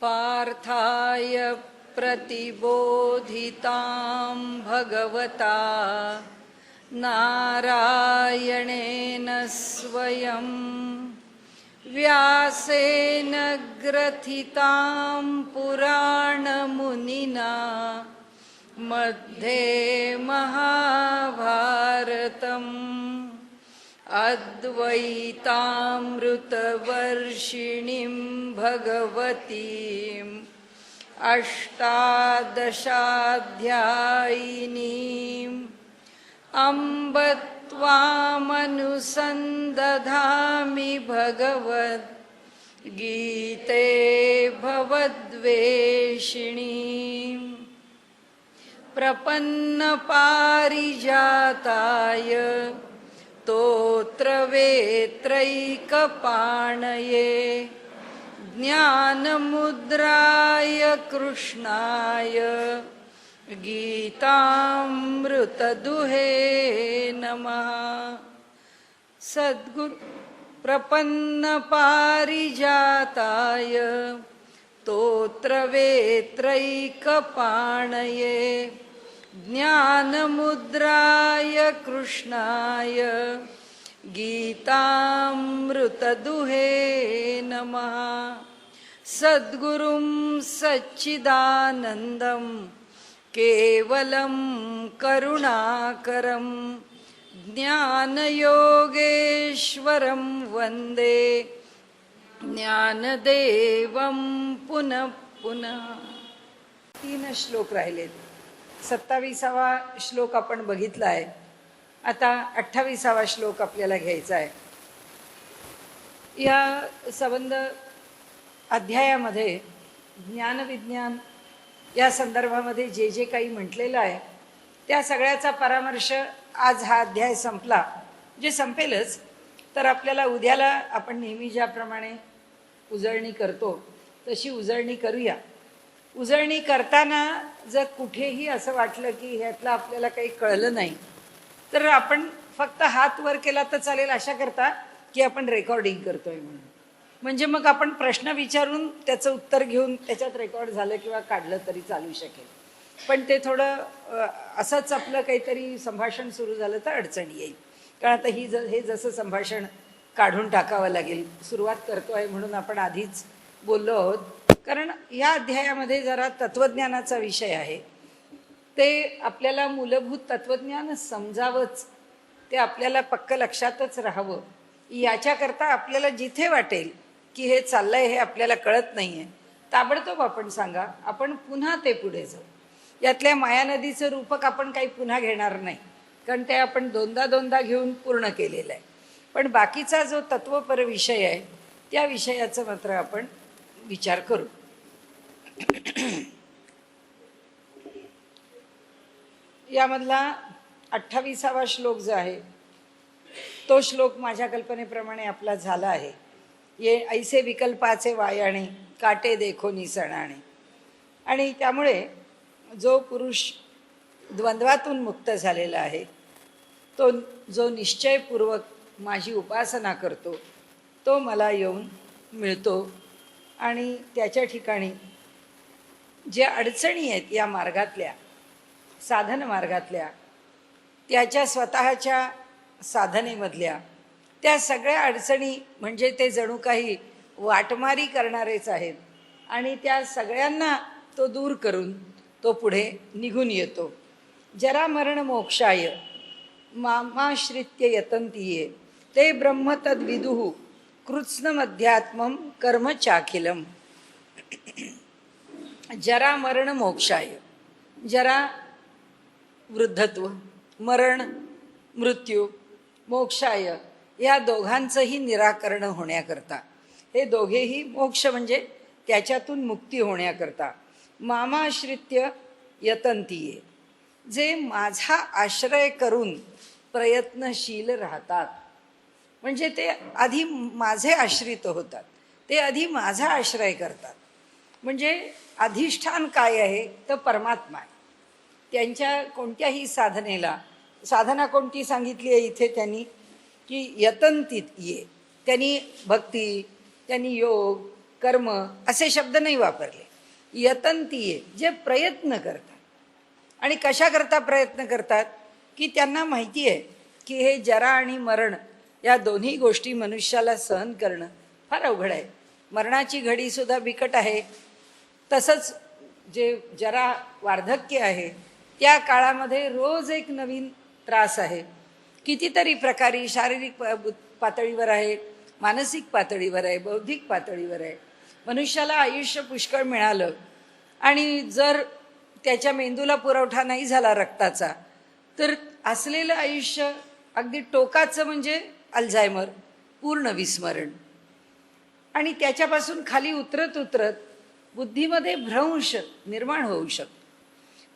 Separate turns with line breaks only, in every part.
पार्थाय प्रतिबोधितां भगवता नारायणेन स्वयं व्यासेन ग्रथितां पुराणमुनिना मध्ये महाभारतम् अद्वैतामृतवर्षिणीं भगवतीम् अष्टादशाध्यायिनीम् अम्ब त्वामनुसन्दधामि भगवद्गीते भवद्वेषिणीम् प्रपन्नपारिजाताय स्तोत्रवेत्रैकपाणये ज्ञानमुद्राय कृष्णाय गीतामृतदुहे नमः। सद्गुरु प्रपन्नपारिजाताय स्तोत्रवेत्रैकपाणये ज्ञानमुद्राय कृष्णाय गीतामृतदुहे नमः। सद्गुरुं सच्चिदानन्दं केवलं करुणाकरं ज्ञानयोगेश्वरं वन्दे ज्ञानदेवं पुनः पुनः। 3 श्लोक राहिलेत। 27वा श्लोक आपण बघितला आहे। आता 28वा श्लोक आपल्याला घ्यायचा आहे। या संबंध अध्यायामध्ये ज्ञानविज्ञान या संदर्भामध्ये जे जे काही म्हटलेलं आहे त्या सगळ्याचा परामर्श आज हा अध्याय संपला, जे संपेलच तर आपल्याला उद्याला आपण नेहमी ज्याप्रमाणे उजळणी करतो तशी उजळणी करूया। उजळणी करताना जर कुठेही असं वाटलं की ह्यातलं आपल्याला काही कळलं नाही तर आपण फक्त हात वर केला तर चालेल, अशा करता की आपण रेकॉर्डिंग करतोय म्हणून। म्हणजे मग आपण प्रश्न विचारून त्याचं उत्तर घेऊन त्याच्यात रेकॉर्ड झालं किंवा काढलं तरी चालू शकेल। पण ते थोडं असंच आपलं काहीतरी संभाषण सुरू झालं तर अडचणी येईल, कारण आता हे जसं संभाषण काढून टाकावं लागेल। सुरुवात करतो आहे म्हणून आपण आधीच बोललो आहोत, कारण या अध्यायामध्ये जरा तत्त्वज्ञानाचा विषय आहे। ते आपल्याला मूलभूत तत्त्वज्ञान समजावंच, ते आपल्याला पक्क लक्षातच राहावं, याच्याकरता आपल्याला जिथे वाटेल की हे चाललंय हे आपल्याला कळत नाही आहे ताबडतोब आपण सांगा, आपण पुन्हा ते पुढे जाऊ। यातल्या मायानदीचं रूपक आपण काही पुन्हा घेणार नाही, कारण ते आपण दोनदा घेऊन पूर्ण केलेलं आहे। पण बाकीचा जो तत्वपर विषय आहे त्या विषयाचं मात्र आपण विचार करू। यामधला 28वा श्लोक जो आहे तो श्लोक माझ्या कल्पनेप्रमाणे आपला झाला आहे। ये ऐसे विकल्पाचे वायाणे काटे देखो निसणाणे। आणि त्यामुळे जो पुरुष द्वंद्वातून मुक्त झालेला आहे तो जो निश्चयपूर्वक माझी उपासना करतो तो मला येऊन मिळतो। आणि त्याच्या ठिकाणी ज्या अडचणी आहेत या मार्गातल्या, साधन मार्गातल्या, त्याच्या स्वतःच्या साधनेमधल्या त्या सगळ्या अडचणी म्हणजे ते जणू काही वाटमारी करणारेच आहेत। आणि त्या सगळ्यांना तो दूर करून तो पुढे निघून येतो। जरा मरण मोक्षाय मामाश्रित्य यतन्तीये ते ब्रह्म तद्विदुः कृत्स्नमध्यात्मं कर्म चाखिलम। जरा मरण मोक्षाय, जरा वृद्धत्व, मरण मृत्यू, मोक्षाय या दोघांचंही निराकरण होण्याकरता, हे दोघेही मोक्ष म्हणजे त्याच्यातून मुक्ती होण्याकरता मामाश्रित्य यतन्तीये, जे माझा आश्रय करून प्रयत्नशील राहतात। म्हणजे ते आधी माझे आश्रित होतात, ते आधी माझा आश्रय करतात। म्हणजे अधिष्ठान काय आहे तर परमात्मा आहे। त्यांच्या कोणत्याही साधनेला, साधना कोणती सांगितली आहे इथे त्यांनी की यतन्तीत ये, त्यांनी भक्ती, त्यांनी योग, कर्म असे शब्द नाही वापरले. यतंतीये, जे प्रयत्न करतात. आणि कशा करता प्रयत्न करतात की त्यांना माहिती आहे की हे जरा आणि मरण या दोन्ही गोष्टी मनुष्याला सहन करणं फार अवघड आहे. मरणाची घडी सुद्धा बिकट आहे. तसंच जे जरा वार्धक्य आहे त्या काळामध्ये रोज एक नवीन त्रास आहे. कितीतरी प्रकारे शारीरिक पातळीवर आहे, मानसिक पातळीवर आहे, बौद्धिक पातळीवर आहे. मनुष्याला आयुष्य पुष्कळ मिळालं आणि जर त्याच्या मेंदूला पुरवठा नाही झाला रक्ताचा, तर असलेलं आयुष्य अगदी टोकाचं म्हणजे अल्झायमर, पूर्ण विस्मरण. आणि त्याच्यापासून खाली उतरत उतरत बुद्धीमध्ये भ्रंश निर्माण होऊ शकतो.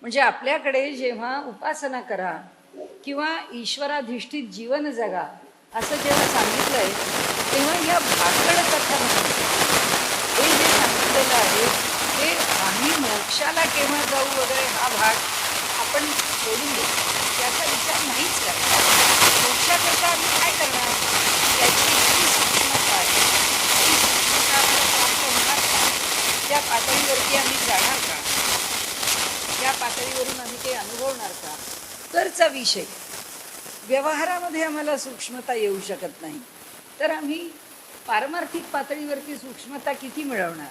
म्हणजे आपल्याकडे जेव्हा उपासना करा किंवा ईश्वराधिष्ठित जीवन जगा असं जेव्हा सांगितलंय, तेव्हा या भाकड कथा हे जे सांगितलेलं आहे ते आम्ही मोक्षाला केव्हा जाऊ वगैरे हा भाग आपण सोडून देऊ, त्याचा विचार नाहीच करायचा. मोक्षाकरता आम्ही काय करणार, त्याची इतकी सूक्ष्मता आहे, ती सूक्ष्मता आपल्याला प्राप्त होणार का, त्या पातळीवरती आम्ही जाणार का, त्या पातळीवरून आम्ही ते अनुभवणार का, तरचा विषय. व्यवहारामध्ये आम्हाला सूक्ष्मता येऊ शकत नाही, तर आम्ही पारमार्थिक पातळीवरती सूक्ष्मता किती मिळवणार.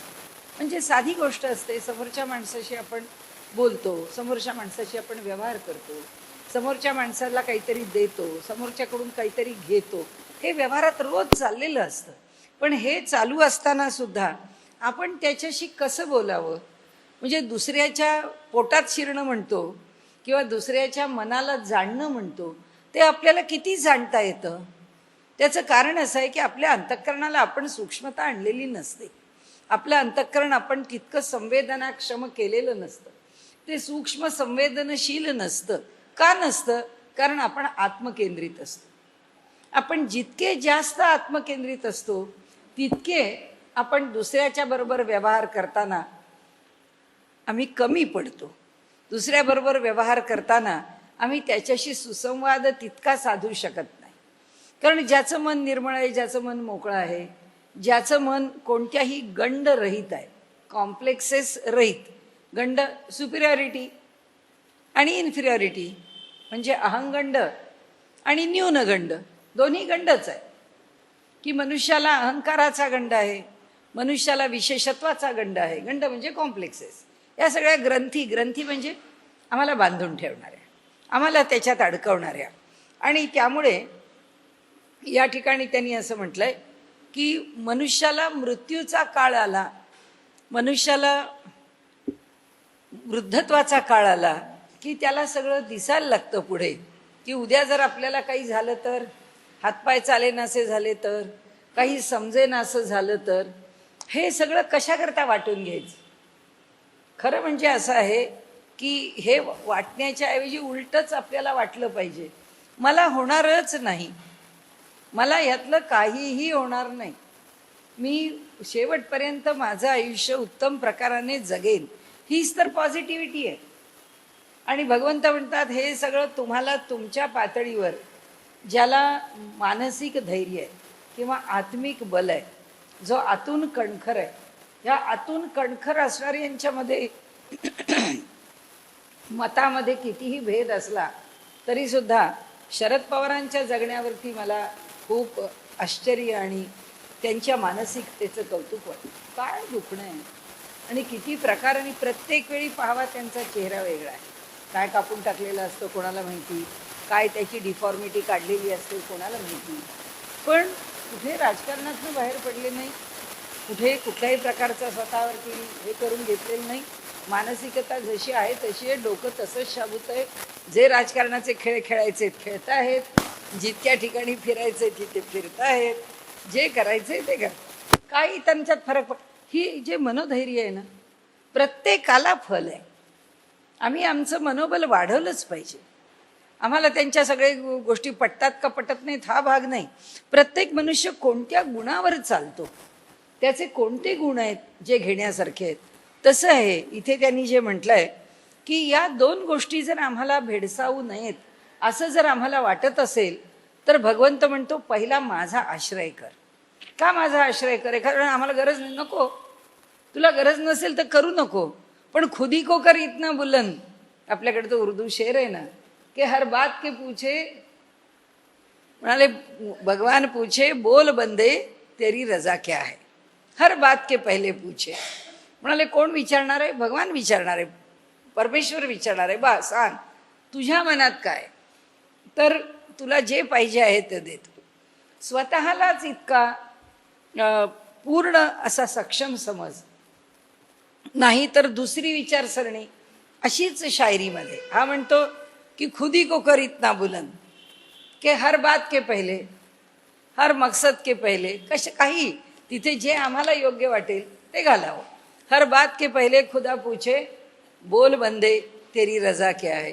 म्हणजे साधी गोष्ट असते, समोरच्या माणसाशी आपण बोलतो, समोरच्या माणसाशी आपण व्यवहार करतो, समोरच्या माणसाला काहीतरी देतो, समोरच्याकडून काहीतरी घेतो, हे व्यवहारात रोज चाललेलं असतं. पण हे चालू असताना सुद्धा आपण त्याच्याशी कसं बोलावं, म्हणजे दुसऱ्याच्या पोटात शिरणं म्हणतो किंवा दुसऱ्याच्या मनाला जाणणं म्हणतो, ते आपल्याला किती जाणता येतं. त्याचं कारण असं आहे की आपल्या अंतःकरणाला आपण सूक्ष्मता आणलेली नसते. आपलं अंतःकरण आपण तितकं संवेदनाक्षम केलेलं नसतं, ते सूक्ष्म संवेदनशील नसतं. का नसतं? कारण आपण आत्मकेंद्रित असतो. आपण जितके जास्त आत्मकेंद्रित असतो तितके आपण दुसऱ्याच्या बरोबर व्यवहार करताना आम्ही कमी पडतो. दुसऱ्याबरोबर व्यवहार करताना आम्ही त्याच्याशी सुसंवाद तितका साधू शकत नाही. कारण ज्याचं मन निर्मळ आहे, ज्याचं मन मोकळं आहे, ज्याचं मन कोणत्याही गंड रहित आहे, कॉम्प्लेक्सेस रहित, गंड सुपिरियरिटी आणि इन्फिरियरिटी म्हणजे अहंगंड आणि न्यूनगंड, दोन्ही गंडच आहे. की मनुष्याला अहंकाराचा गंड आहे, मनुष्याला विशेषत्वाचा गंड आहे. गंड म्हणजे कॉम्प्लेक्सेस, या सगळ्या ग्रंथी म्हणजे आम्हाला बांधून ठेवणाऱ्या, आम्हाला त्याच्यात अडकवणाऱ्या. आणि त्यामुळे या ठिकाणी त्यांनी असं म्हटलंय की मनुष्याला मृत्यूचा काळ आला, मनुष्याला वृद्धत्वाचा काळ आला की त्याला सगळं दिसायला लागतं पुढे, की उद्या जर आपल्याला काही झालं तर, हातपाय चालेनासे झाले तर, काही समजेनासं झालं तर, हे सगळं कशाकरता वाटून घ्यायचं. खरं म्हणजे असं आहे की हे वाटण्याच्या ऐवजी उलटच आपल्याला वाटलं पाहिजे, मला होणारच नाही, मला यातलं काहीही होणार नाही, मी शेवटपर्यंत माझं आयुष्य उत्तम प्रकाराने जगेन, हीच तर पॉझिटिव्हिटी आहे. आणि भगवंत म्हणतात हे सगळं तुम्हाला तुमच्या पातळीवर, ज्याला मानसिक धैर्य आहे किंवा आत्मिक बल आहे, जो आतून कणखर आहे, या आतून कणखर असणाऱ्यांच्यामध्ये मतामध्ये कितीही भेद असला तरी सुद्धा शरद पवारांच्या जगण्यावरती मला खूप आश्चर्य आणि त्यांच्या मानसिकतेचं कौतुक वाटतं. काय दुखणं आहे आणि किती प्रकार, आणि प्रत्येक वेळी पाहावा त्यांचा चेहरा वेगळा आहे. काय कापून टाकलेलं असतं कोणाला माहिती, काय त्याची डिफॉर्मिटी काढलेली असते कोणाला माहिती. पण कुठे राजकारणातून बाहेर पडले नाही, कुठे कुठल्याही प्रकारचा स्वतःवरती हे करून घेतलेलं नाही. मानसिकता जशी आहे तशी आहे, डोकं तसंच शाबूत आहे. जे राजकारणाचे खेळ खेळायचे खेळत आहेत, जितक्या ठिकाणी फिरायचे तिथे फिरत आहेत, जे करायचे ते करतात. काही त्यांच्यात फरक पड, ही जे मनोधैर्य आहे ना, प्रत्येकाला फल आहे. आम्ही आमचं मनोबल वाढवलंच पाहिजे. आम्हाला त्यांच्या सगळे गोष्टी पटतात का पटत नाहीत हा भाग नाही. प्रत्येक मनुष्य कोणत्या गुणावर चालतो, त्याचे कोणते गुण आहेत जे घेण्यासारखे आहेत, तसं आहे. इथे त्यांनी जे म्हटलंय की या दोन गोष्टी जर आम्हाला भेडसावू नयेत असं जर आम्हाला वाटत असेल तर भगवंत म्हणतो पहिला माझा आश्रय कर. का माझा आश्रय करे, कारण आम्हाला गरज नाही, नको, तुला गरज नसेल तर करू नको, पण खुदी को कर इतना बुलंद, आपल्याकडे तो उर्दू शेर आहे ना, कि हर बात के पूछे, म्हणाले भगवान पूछे बोल बंदे तेरी रजा क्या है, हर बात के पहले पूछे. म्हणाले कोण विचारणार आहे, भगवान विचारणार आहे, परमेश्वर विचारणार आहे, बा सांग तुझ्या मनात काय, तर तुला जे पाहिजे आहे ते देतो. स्वतःलाच इतका पूर्ण असा सक्षम समज, नाही तर दुसरी विचारसरणी अशीच शायरीमध्ये हा म्हणतो की खुदी को कर इतना बुलंद, के हर बात के पहिले, हर मकसद के पहिले, काही तिथे जे आम्हाला योग्य वाटेल ते घालावं. हर बात के पहिले खुदा पूछे बोल बंदे तेरी रजा क्या है,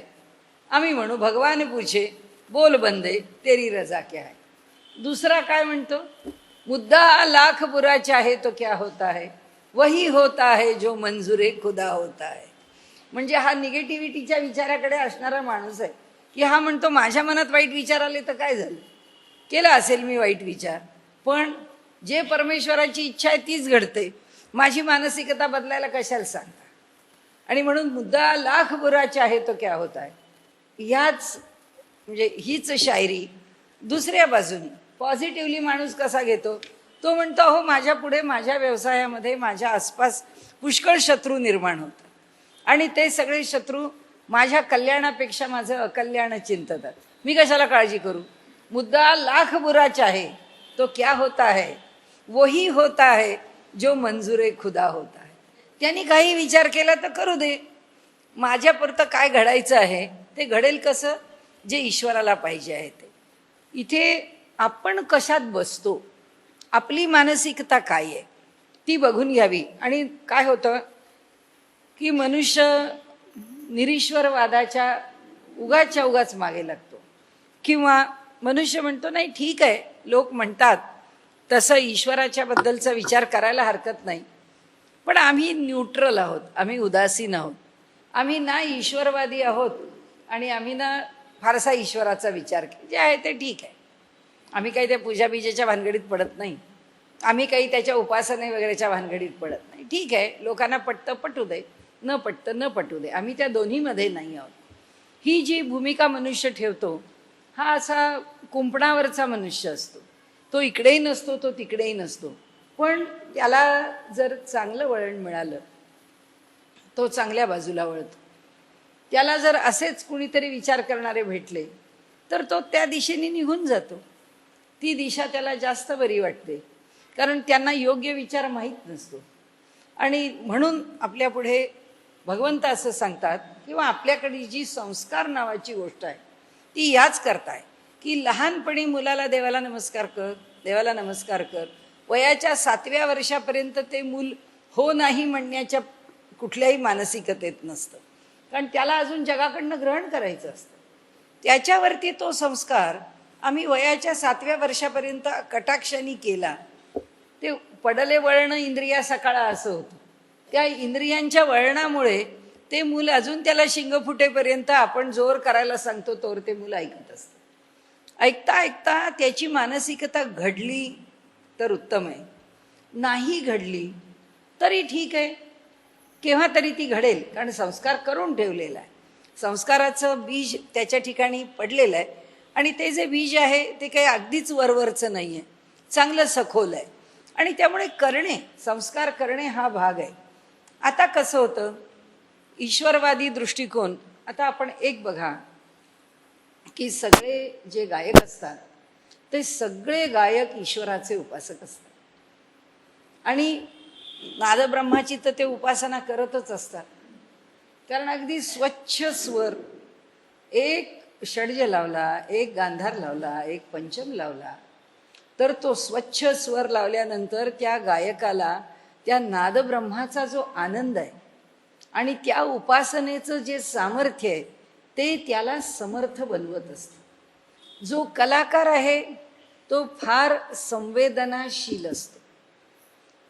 आम्ही म्हणू भगवान पूछे बोल बंदे तेरी रजा क्या है. दुसरा काय म्हणतो, मुद्दा लाख बुरा चाहे तो क्या होता है, वही होता है जो मंजुरे खुदा होता है. म्हणजे हा निगेटिव्हिटीच्या विचाराकडे असणारा माणूस आहे की हा म्हणतो माझ्या मनात वाईट विचार आले तर काय झालं, केला असेल मी वाईट विचार, पण जे परमेश्वराची इच्छा आहे तीच घडते, माझी मानसिकता बदलायला कशाला सांगता. आणि म्हणून मुद्दा लाख बुरा चाहे तो क्या होता है, याच म्हणजे हीच शायरी दुसऱ्या बाजूने पॉझिटिव्हली माणूस कसा घेतो, तो म्हणतो हो माझ्या पुढे माझ्या व्यवसायामध्ये माझ्या आसपास पुष्कळ शत्रू निर्माण होतात आणि ते सगळे शत्रू माझ्या कल्याणापेक्षा माझं अकल्याण चिंततात, मी कशाला काळजी करू. मुद्दा लाख बुरा चाहे तो क्या होता है, वही होता है जो मंजुरे खुदा होता है. त्यांनी काही विचार केला तर करू दे, माझ्यापुरतं काय घडायचं आहे ते घडेल कसं, जे ईश्वराला पाहिजे आहे ते. इथे आपण कशात बसतो, आपली मानसिकता काय आहे ती बघून घ्यावी. आणि काय होतं की मनुष्य निरीश्वरवादाच्या उगाच मागे लागतो, किंवा मनुष्य म्हणतो नाही ठीक आहे लोक म्हणतात तसं ईश्वराच्या बद्दलचा विचार करायला हरकत नाही, पण आम्ही न्यूट्रल आहोत, आम्ही उदासीन आहोत, आम्ही ना ईश्वरवादी आहोत आणि आम्ही ना फारसा ईश्वराचा विचार जे आहे ते ठीक आहे, आम्ही काही त्या पूजाबीजेच्या भानगडीत पडत नाही, आम्ही काही त्याच्या उपासने वगैरेच्या भानगडीत पडत नाही, ठीक आहे लोकांना पटतं पटू दे, न पटतं न पटू दे, आम्ही त्या दोन्हीमध्ये नाही आहोत. ही जी भूमिका मनुष्य ठेवतो हा असा कुंपणावरचा मनुष्य असतो, तो इकडेही नसतो तो तिकडेही नसतो, पण त्याला जर चांगलं वळण मिळालं तो चांगल्या बाजूला वळतो. त्याला जर असेच कुणीतरी विचार करणारे भेटले तर तो त्या दिशेने निघून जातो, ती दिशा त्याला जास्त बरी वाटते, कारण त्यांना योग्य विचार माहीत नसतो. आणि म्हणून आपल्या पुढे भगवंत असं सांगतात, किंवा आपल्याकडे जी संस्कार नावाची गोष्ट आहे ती याच करताय की लहानपणी मुलाला देवाला नमस्कार कर, देवाला नमस्कार कर, वयाच्या 7व्या वर्षापर्यंत ते मूल हो नाही म्हणण्याच्या कुठल्याही मानसिकतेत नसतं, कारण त्याला अजून जगाकडनं ग्रहण करायचं असतं. त्याच्यावरती तो संस्कार आम्ही वयाच्या 7व्या वर्षापर्यंत कटाक्षाने केला, ते पडले वळण इंद्रिया सकाळा असं होतं. त्या इंद्रियांच्या वळणामुळे ते मूल अजून त्याला शिंग फुटेपर्यंत आपण जोर करायला सांगतो तोवर ते मूल ऐकत असतं. ऐकता ऐकता त्याची मानसिकता घडली तर उत्तम आहे, नाही घडली तरी ठीक आहे, केव्हा तरी ती घडेल, कारण संस्कार करून ठेवलेला आहे, संस्काराचं बीज त्याच्या ठिकाणी पडलेलं आहे. आणि ते जे बीज आहे ते काही अगदीच वरवरचं नाही आहे, चांगलं सखोल आहे, आणि त्यामुळे करणे, संस्कार करणे हा भाग आहे. आता कसं होतं ईश्वरवादी दृष्टिकोन, आता आपण एक बघा की सगळे जे गायक असतात ते सगळे गायक ईश्वराचे उपासक असतात, आणि नादब्रह्माची तर ते उपासना करतच असतात, कारण अगदी स्वच्छ स्वर, एक षड्ज लावला, एक गांधार लावला, एक पंचम लावला, तर तो स्वच्छ स्वर लावल्यानंतर त्या गायकाला त्या नादब्रह्माचा जो आनंद आहे आणि त्या उपासनेचं जे सामर्थ्य आहे ते त्याला समर्थ बनवत असतं. जो कलाकार आहे तो फार संवेदनाशील असतो,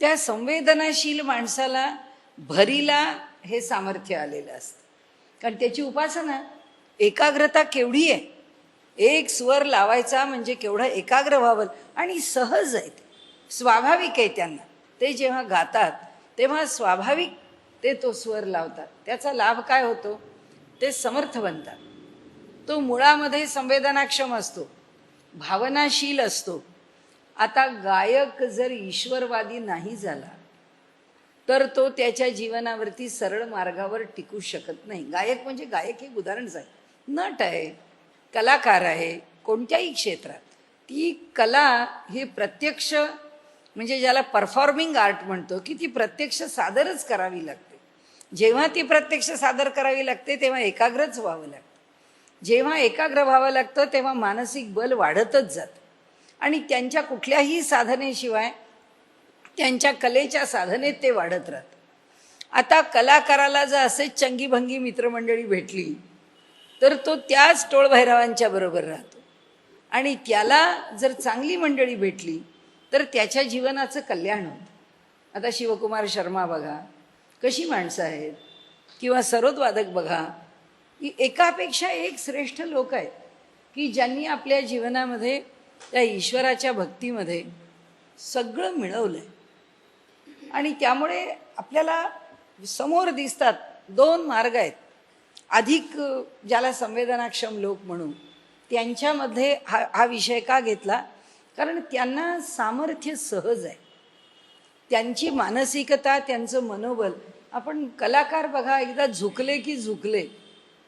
त्या संवेदनाशील माणसाला भरीला हे सामर्थ्य आलेलं असतं, कारण त्याची उपासना एकाग्रता केवढी आहे, एक स्वर लावायचा म्हणजे केवढं एकाग्र व्हावं, आणि सहज आहे, स्वाभाविक आहे त्यांना. ते जेव्हा गातात तेव्हा स्वाभाविक ते तो स्वर लावतात. त्याचा लाभ काय होतो? ते समर्थ बनतात. तो मुळामध्ये संवेदनाक्षम असतो, भावनाशील असतो. आता गायक जर ईश्वरवादी नाही झाला तर तो त्याच्या जीवनावरती सरळ मार्गावर टिकू शकत नाही. गायक म्हणजे गायक हे उदाहरणच आहे. नट आहे, कलाकार आहे, कोणत्याही क्षेत्रात ती कला ही प्रत्यक्ष, म्हणजे ज्याला परफॉर्मिंग आर्ट म्हणतो, की ती प्रत्यक्ष सादरच करावी लागते. जेव्हा ती प्रत्यक्ष सादर करावी लागते तेव्हा एकाग्रच व्हावं लागतं. जेव्हा एकाग्र व्हावं लागतं तेव्हा मानसिक बल वाढतच जातं आणि त्यांच्या कुठल्याही साधनेशिवाय त्यांच्या कलेच्या साधनेत ते वाढत राहतं. आता कलाकाराला जर असेच चंगीभंगी मित्रमंडळी भेटली तर तो त्याच टोळभैरवांच्या बरोबर राहतो आणि त्याला जर चांगली मंडळी भेटली तर त्याच्या जीवनाचं कल्याण होतं. आता शिवकुमार शर्मा बघा, कशी माणसं आहेत, किंवा सरोदवादक बघा, की एकापेक्षा एक श्रेष्ठ लोक आहेत की ज्यांनी आपल्या जीवनामध्ये त्या ईश्वराच्या भक्तीमध्ये सगळं मिळवलं आहे. आणि त्यामुळे आपल्याला समोर दिसतात दोन मार्ग आहेत. अधिक ज्याला संवेदनाक्षम लोक म्हणून, त्यांच्यामध्ये हा विषय का घेतला? कारण त्यांना सामर्थ्य सहज आहे, त्यांची मानसिकता, त्यांचं मनोबल. आपण कलाकार बघा, एकदा झुकले की झुकले,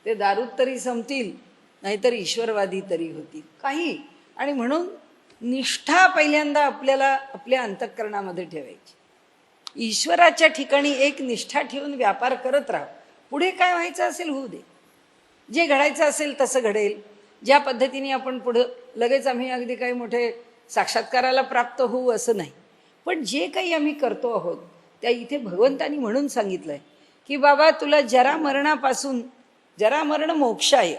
ते दारूत तरी संपतील, नाहीतर ईश्वरवादी तरी होतील काही. आणि म्हणून निष्ठा पहिल्यांदा आपल्याला आपल्या अंतःकरणामध्ये ठेवायची. ईश्वराच्या ठिकाणी एक निष्ठा ठेवून व्यापार करत राहा. पुढे काय व्हायचं असेल होऊ दे, जे घडायचं असेल तसं घडेल. ज्या पद्धतीने आपण पुढं लगेच आम्ही अगदी काही मोठे साक्षात्काराला प्राप्त होऊ असं नाही, पण जे काही आम्ही करतो आहोत त्या इथे भगवंतानी म्हणून सांगितलं आहे की बाबा तुला जरा मरणापासून, जरा मरण मोक्ष आहे,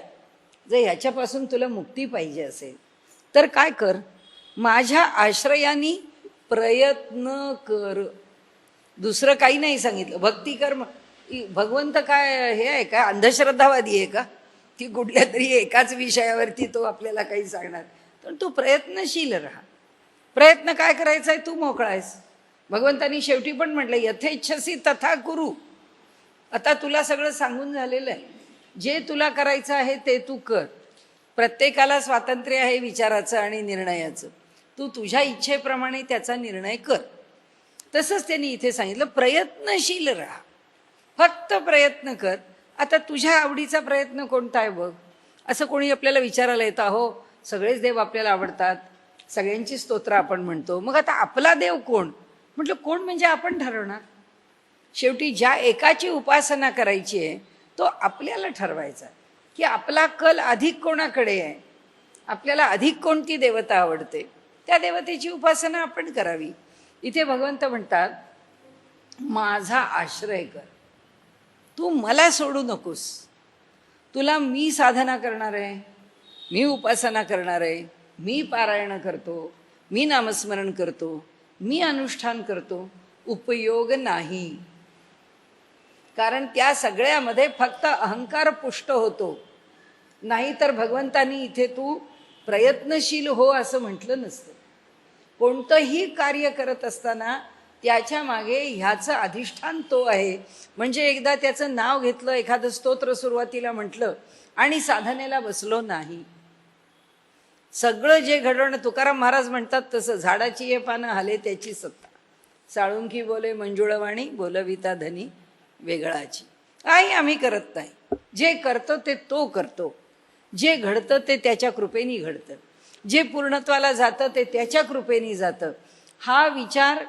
जर ह्याच्यापासून तुला मुक्ती पाहिजे असेल तर काय कर, माझ्या आश्रयाने प्रयत्न कर. दुसरं काही नाही सांगितलं. भक्ती कर. भगवंत काय हे आहे का, अंधश्रद्धावादी आहे का की कुठल्या तरी एकाच विषयावरती तो आपल्याला काही सांगणार? तर तू प्रयत्नशील राहा. प्रयत्न काय करायचा आहे, तू मोकळा आहेस. भगवंतानी शेवटी पण म्हटलं यथेच्छसी तथा कुरु. आता तुला सगळं सांगून झालेलं आहे, जे तुला करायचं आहे ते तू कर. प्रत्येकाला स्वातंत्र्य आहे विचाराचं आणि निर्णयाचं. तू तुझ्या इच्छेप्रमाणे त्याचा निर्णय कर. तसंच त्यांनी इथे सांगितलं प्रयत्नशील राहा, फक्त प्रयत्न कर. आता तुझ्या आवडीचा प्रयत्न कोणता आहे बघ. असं कोणी आपल्याला विचारायला येतं, हो सगळेच देव आपल्याला आवडतात, सगळ्यांची स्तोत्र आपण म्हणतो, मग आता आपला देव कोण? म्हटलं कोण म्हणजे आपण ठरवणार. शेवटी ज्या एकाची उपासना करायची आहे तो आपल्याला ठरवायचा की आपला कल अधिक कोणाकडे आहे, आपल्याला अधिक कोणती देवता आवडते, त्या देवतेची उपासना आपण करावी. इथे भगवंत म्हणतात माझा आश्रय कर, तू मला सोडू नकोस. तुला मी साधना करणार आहे, मी उपासना करणार आहे, मी पारायण करतो, मी नामस्मरण करतो, मी अनुष्ठान करतो, उपयोग नाही. कारण त्या सगळ्यामध्ये फक्त अहंकार पुष्ट होतो. नाहीतर भगवंतानी इथे तू प्रयत्नशील हो असं म्हटलं नसतं. कोणतंही कार्य करत असताना त्याच्या मागे ह्याचं अधिष्ठान तो आहे. म्हणजे एकदा त्याचं नाव घेतलं, एखादं स्तोत्र सुरुवातीला म्हटलं आणि साधनेला बसलो नाही, सगळं जे घडवणं, तुकाराम महाराज म्हणतात तसं, झाडाची ये पानं हाले त्याची सत्ता, साळुंकी बोले मंजुळवाणी, बोलविता धनी वेगळाची. काही आम्ही करत नाही, जे करतो ते तो करतो, जे घडतं ते त्याच्या कृपेने घडतं, जे पूर्णत्वाला जातं ते त्याच्या कृपेने जातं. हा विचार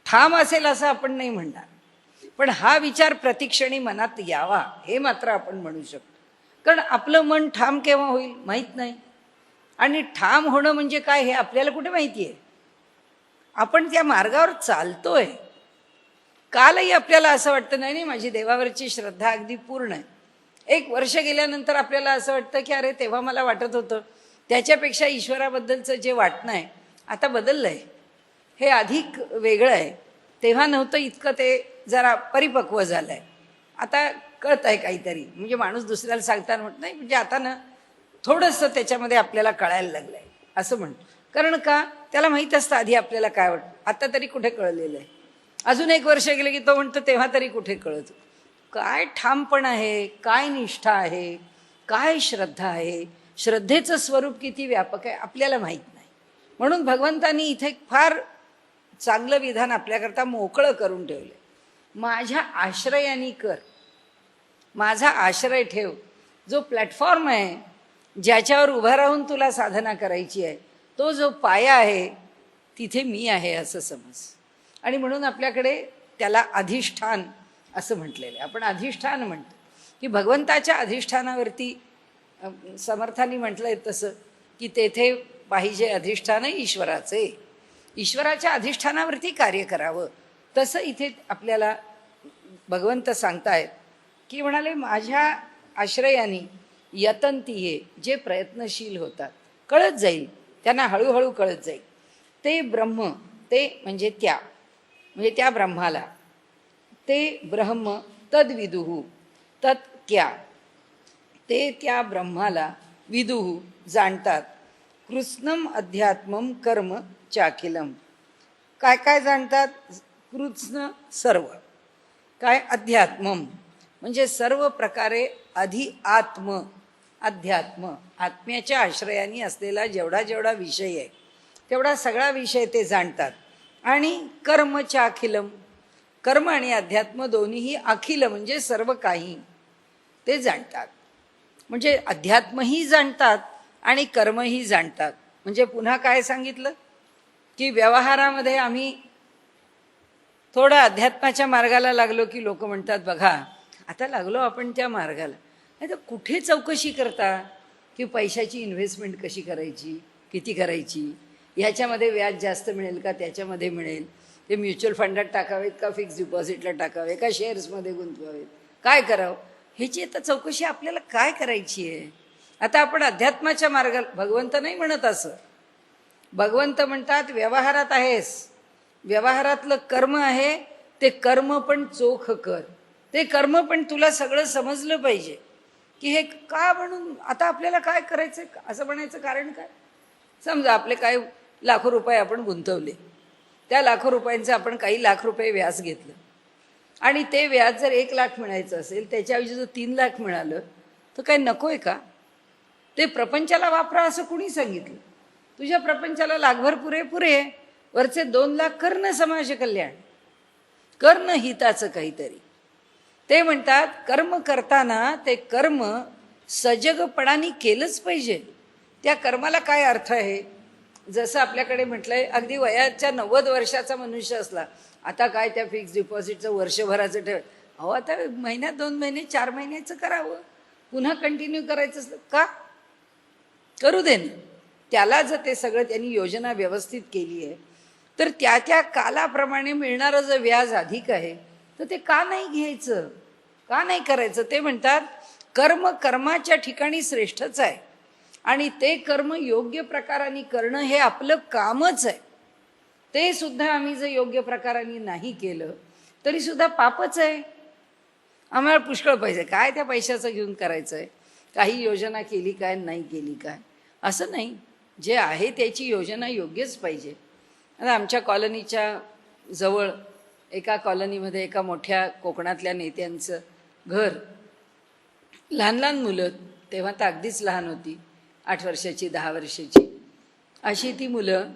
ठाम असेल असं आपण नाही म्हणणार, पण हा विचार प्रतिक्षणी मनात यावा हे मात्र आपण म्हणू शकतो. कारण आपलं मन ठाम केव्हा होईल माहीत नाही, आणि ठाम होणं म्हणजे काय हे आपल्याला कुठे माहिती आहे. आपण त्या मार्गावर चालतोय. कालही आपल्याला असं वाटतं नाही माझी देवावरची श्रद्धा अगदी पूर्ण आहे. 1 वर्ष गेल्यानंतर आपल्याला असं वाटतं की अरे तेव्हा मला वाटत होतं त्याच्यापेक्षा ईश्वराबद्दलचं जे वाटणं आहे आता बदललं आहे, हे अधिक वेगळं आहे. तेव्हा नव्हतं इतकं, ते जरा परिपक्व झालं आहे, आता कळत आहे काहीतरी. म्हणजे माणूस दुसऱ्याला सांगताना म्हणत नाही, म्हणजे आता ना थोडंसं त्याच्यामध्ये आपल्याला कळायला लागलं आहे असं म्हणतो. कारण का, त्याला माहीत असतं आधी आपल्याला काय वाटतं. आता तरी कुठे कळलेलं आहे. अजून 1 वर्ष गेलं की तो म्हणतो तेव्हा तरी कुठे कळत. काय ठामपण आहे, काय निष्ठा आहे, काय श्रद्धा आहे, श्रद्धेचं स्वरूप किती व्यापक आहे आपल्याला माहीत नाही. म्हणून भगवंतांनी इथे एक फार चांगलं विधान आपल्याकरता मोकळं करून ठेवलं. माझ्या आश्रयानी कर, माझा आश्रय ठेव. जो प्लॅटफॉर्म आहे ज्याच्यावर उभा राहून तुला साधना करायची आहे, तो जो पाया आहे तिथे मी आहे असं समज. आणि म्हणून आपल्याकडे त्याला अधिष्ठान असं म्हटलेलं आहे. आपण अधिष्ठान म्हणतो की भगवंताच्या अधिष्ठानावरती समर्थांनी म्हटलंय तसं की तेथे पाहिजे अधिष्ठान ईश्वराचे, ईश्वराच्या अधिष्ठानावरती कार्य करावं. तसं इथे आपल्याला भगवंत सांगतायत की म्हणाले माझ्या आश्रयाने यतंती हे, जे प्रयत्नशील होतात, कळत जाईल त्यांना, हळूहळू कळत जाईल. ते ब्रह्म, ते म्हणजे त्या ब्रह्माला, ते ब्रह्म तद्विदुः तत् क्या, ते त्या ब्रह्माला विदुः जाणतात. कृत्स्नम अध्यात्मम कर्म चाखिलम. काय काय जाणतात? कृत्स्न सर्व, काय अध्यात्मम म्हणजे सर्व प्रकारे अधि आत्म, अध्यात्म आत्म्याच्या आश्रयाने असलेला जेवढा जेवढा विषय आहे तेवढा सगळा विषय ते जाणतात. आणि कर्मच्या अखिलम, कर्म आणि अध्यात्म दोन्हीही अखिल म्हणजे सर्व काही ते जाणतात. म्हणजे अध्यात्मही जाणतात आणि कर्मही जाणतात. म्हणजे पुन्हा काय सांगितलं की व्यवहारामध्ये आम्ही थोडं अध्यात्माच्या मार्गाला लागलो की लोक म्हणतात बघा आता लागलो आपण त्या मार्गाला. नाही तर कुठे चौकशी करता की पैशाची इन्व्हेस्टमेंट कशी करायची, किती करायची, ह्याच्यामध्ये व्याज जास्त मिळेल का, त्याच्यामध्ये मिळेल, ते म्युच्युअल फंडात टाकावेत का फिक्स डिपॉझिटला टाकावे का शेअर्समध्ये गुंतवावेत, काय करावं, ह्याची आता चौकशी आपल्याला काय करायची आहे. आता आपण अध्यात्माच्या मार्गाला, भगवंत नाही म्हणत असं. भगवंत म्हणतात व्यवहारात आहेस, व्यवहारातलं कर्म आहे ते कर्म पण चोख कर. ते कर्म पण तुला सगळं समजलं पाहिजे की हे का, म्हणून आता आपल्याला काय करायचं असं म्हणायचं कारण काय. समजा आपले काही लाखो रुपये आपण गुंतवले, त्या लाखो रुपयांचं आपण काही लाख रुपये व्याज घेतलं आणि ते व्याज जर 1 लाख मिळायचं असेल त्याच्याऐवजी जर 3 लाख मिळालं तर काय नको आहे का. ते प्रपंचाला वापरा असं कुणी सांगितलं. तुझ्या प्रपंचाला लाखभर पुरे आहे, वरचे 2 लाख कर ना समाज कल्याण, कर ना हिताचं काहीतरी. ते म्हणतात कर्म करताना ते कर्म सजगपणाने केलंच पाहिजे. त्या कर्माला काय अर्थ आहे. जसं आपल्याकडे म्हटलंय अगदी वयाच्या 90 वर्षाचा मनुष्य असला, आता काय त्या फिक्स डिपॉझिटचं वर्षभराचं ठेव, अहो आता महिन्यात 2 महिने 4 महिन्याचं करावं, पुन्हा कंटिन्यू करायचं असलं का, करू दे ना. त्याला जर ते सगळं त्यांनी योजना व्यवस्थित केली आहे तर त्या त्या कालाप्रमाणे मिळणारं जर व्याज अधिक आहे तर ते का नाही घ्यायचं, का नाही करायचं. ते म्हणतात कर्म कर्माच्या ठिकाणी श्रेष्ठच आहे आणि ते कर्म योग्य प्रकाराने करणं हे आपलं कामच आहे. ते सुद्धा आम्ही जर योग्य प्रकाराने नाही केलं तरी सुद्धा पापच आहे. आम्हाला पुष्कळ पैसे, काय त्या पैशाचं घेऊन करायचं आहे, काही योजना केली काय नाही केली काय, असं नाही. जे आहे त्याची योजना योग्यच पाहिजे. आता आमच्या कॉलनीच्या जवळ एका कॉलनीमध्ये एका मोठ्या कोकणातल्या नेत्यांचं घर, लहान लहान मुलं, तेव्हा तर अगदीच लहान होती, 8 वर्षाची 10 वर्षाची अशी ती मुलं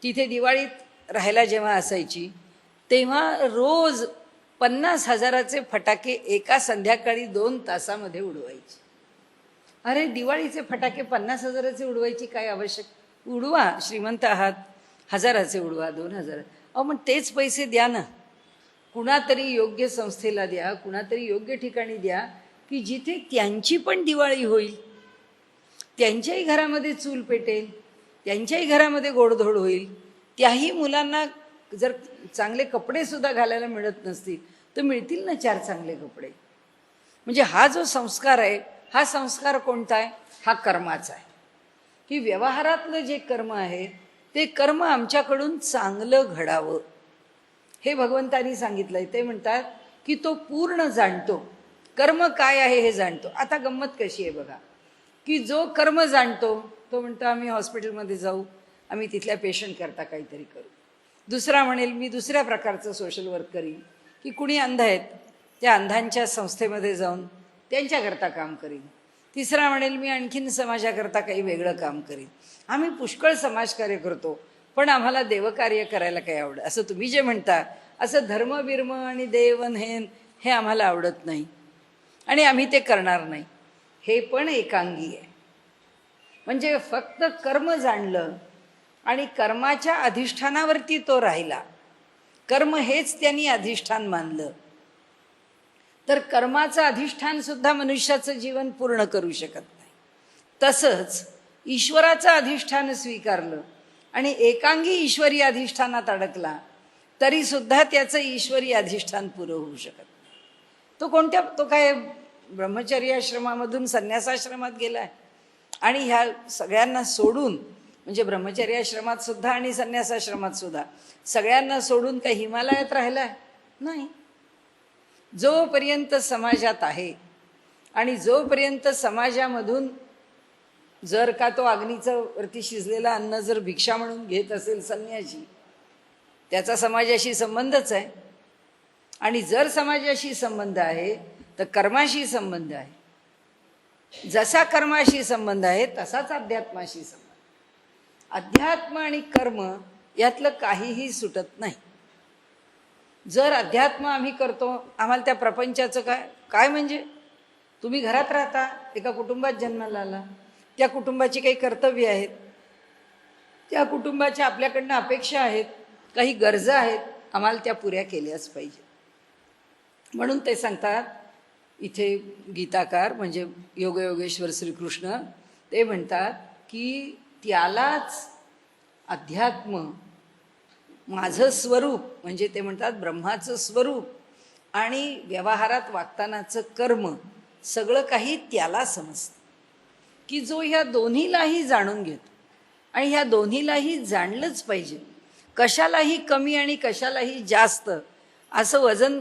तिथे दिवाळीत राहायला जेव्हा असायची तेव्हा रोज 50,000चे फटाके एका संध्याकाळी 2 तासामध्ये उडवायची. अरे दिवाळीचे फटाके 50,000चे उडवायची काय आवश्यक, उडवा, श्रीमंत आहात, 1000चे उडवा, 2000. अहो मग तेच पैसे द्या ना, कुणातरी योग्य संस्थेला द्या, कुणातरी योग्य ठिकाणी द्या की जिथे त्यांची पण दिवाळी होईल, त्यांच्याही घरामध्ये चूल पेटेल, त्यांच्याही घरामध्ये गोडधोड होईल. त्याही मुलांना जर चांगले कपडे सुद्धा घालायला मिळत नसतील तर मिळतील ना 4 चांगले कपडे. म्हणजे हा जो संस्कार आहे, हा संस्कार कोणता आहे, हा कर्माचा आहे. की व्यवहारातलं जे कर्म आहे ते कर्म आमच्याकडून चांगलं घडावं हे भगवंतानी सांगितलंय. ते म्हणतात की तो पूर्ण जाणतो, कर्म काय आहे हे जाणतो. आता गंमत कशी आहे बघा की जो कर्म जाणतो तो म्हणतो आम्ही हॉस्पिटलमध्ये जाऊ, आम्ही तिथल्या पेशंटकरता काहीतरी करू. दुसरा म्हणेल मी दुसऱ्या प्रकारचं सोशल वर्क करीन, की कुणी अंध आहेत त्या अंधांच्या संस्थेमध्ये जाऊन त्यांच्याकरता काम करीन. तिसरा म्हणेल मी आणखीन समाजाकरता काही वेगळं काम करीन. आम्ही पुष्कळ समाजकार्य करतो, पण आम्हाला देवकार्य करायला काही आवडत. असं तुम्ही जे म्हणता असं धर्मबिर्म आणि देवन हे आम्हाला आवडत नाही आणि आम्ही ते करणार नाही. हे पण एकांगी आहे. म्हणजे फक्त कर्म जाणलं आणि कर्माच्या अधिष्ठानावरती तो राहिला, कर्म हेच त्यांनी अधिष्ठान मानलं, तर कर्माचं अधिष्ठान सुद्धा मनुष्याचं जीवन पूर्ण करू शकत नाही. तसंच ईश्वराचं अधिष्ठान स्वीकारलं आणि एकांगी ईश्वरी अधिष्ठानात अडकला तरी सुद्धा त्याचं ईश्वरी अधिष्ठान पुरं होऊ शकत नाही. तो काय ब्रह्मचर्याश्रमामधून संन्यासाश्रमात गेलाय आणि ह्या सगळ्यांना सोडून, म्हणजे ब्रह्मचर्याश्रमात सुद्धा आणि संन्यासाश्रमात सुद्धा सगळ्यांना सोडून काही हिमालयात राहिलाय? नाही. जोपर्यंत समाजात आहे आणि जोपर्यंत समाजामधून जर का तो अग्नीचं वरती शिजलेलं अन्न जर भिक्षा म्हणून घेत असेल संन्यासी, त्याचा समाजाशी संबंधच आहे. आणि जर समाजाशी संबंध आहे तर कर्माशी संबंध आहे. जसा कर्माशी संबंध आहे तसाच अध्यात्माशी संबंध. अध्यात्म आणि कर्म यातलं काहीही सुटत नाही. जर अध्यात्म आम्ही करतो, आम्हाला त्या प्रपंचाचं काय म्हणजे तुम्ही घरात राहता, एका कुटुंबात जन्माला आला, त्या कुटुंबाची काही कर्तव्य आहेत, त्या कुटुंबाच्या आपल्याकडनं अपेक्षा आहेत, काही गरजा आहेत, आम्हाला त्या पुऱ्या केल्याच पाहिजे. म्हणून ते सांगतात इथे गीताकार म्हणजे योगयोगेश्वर श्रीकृष्ण ते म्हणतात की त्यालाच अध्यात्म, माझं स्वरूप म्हणजे ते म्हणतात ब्रह्माचं स्वरूप आणि व्यवहारात वागतानाचं कर्म सगळं काही त्याला समजतं, की जो ह्या दोन्हीलाही जाणून घेतो. आणि ह्या दोन्हीलाही जाणलंच पाहिजे. कशालाही कमी आणि कशालाही जास्त असं वजन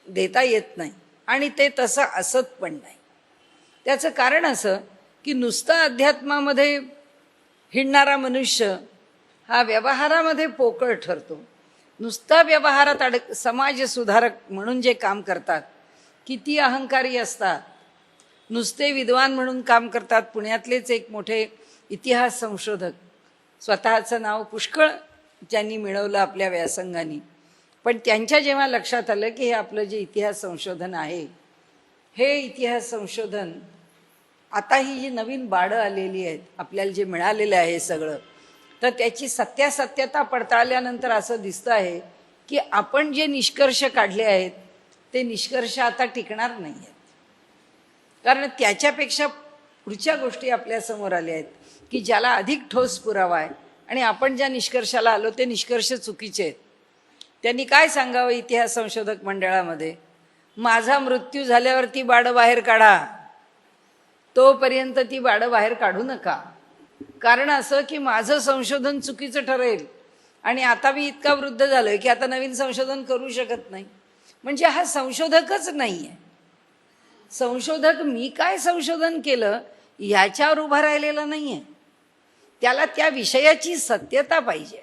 देता येत नाही आणि ते तसं असत पण नाही. त्याचं कारण असं की नुसतं अध्यात्मामध्ये हिंडणारा मनुष्य हा व्यवहारामध्ये पोकळ ठरतो. नुसता व्यवहारात समाज सुधारक म्हणून जे काम करतात किती अहंकारी असतात, नुसते विद्वान म्हणून काम करतात. पुण्यातलेच एक मोठे इतिहास संशोधक, स्वतःचं नाव पुष्कळ त्यांनी मिळवलं आपल्या व्यासंगाने, पण त्यांच्या जेव्हा लक्षात आलं की हे आपलं जे इतिहास संशोधन आहे, हे इतिहास संशोधन आता ही जी नवीन बाळं आलेली आहेत, आपल्याला जे मिळालेलं आहे सगळं, तर त्याची सत्यासत्यता पडताळल्यानंतर असं दिसतं आहे की आपण जे निष्कर्ष काढले आहेत ते निष्कर्ष आता टिकणार नाही आहेत. कारण त्याच्यापेक्षा पुढच्या गोष्टी आपल्यासमोर आल्या आहेत की ज्याला अधिक ठोस पुरावा आहे आणि आपण ज्या निष्कर्षाला आलो ते निष्कर्ष चुकीचे आहेत. त्यांनी काय सांगावं इतिहास संशोधक मंडळामध्ये, माझा मृत्यू झाल्यावर ती बाळं बाहेर काढा, तोपर्यंत ती बाळं बाहेर काढू नका. कारण असं की माझं संशोधन चुकीचं ठरेल आणि आता मी इतका वृद्ध झालोय की आता नवीन संशोधन करू शकत नाही. म्हणजे हा संशोधकच नाही आहे. संशोधक मी काय संशोधन केलं याच्यावर उभा राहिलेला नाही आहे, त्याला त्या विषयाची सत्यता पाहिजे.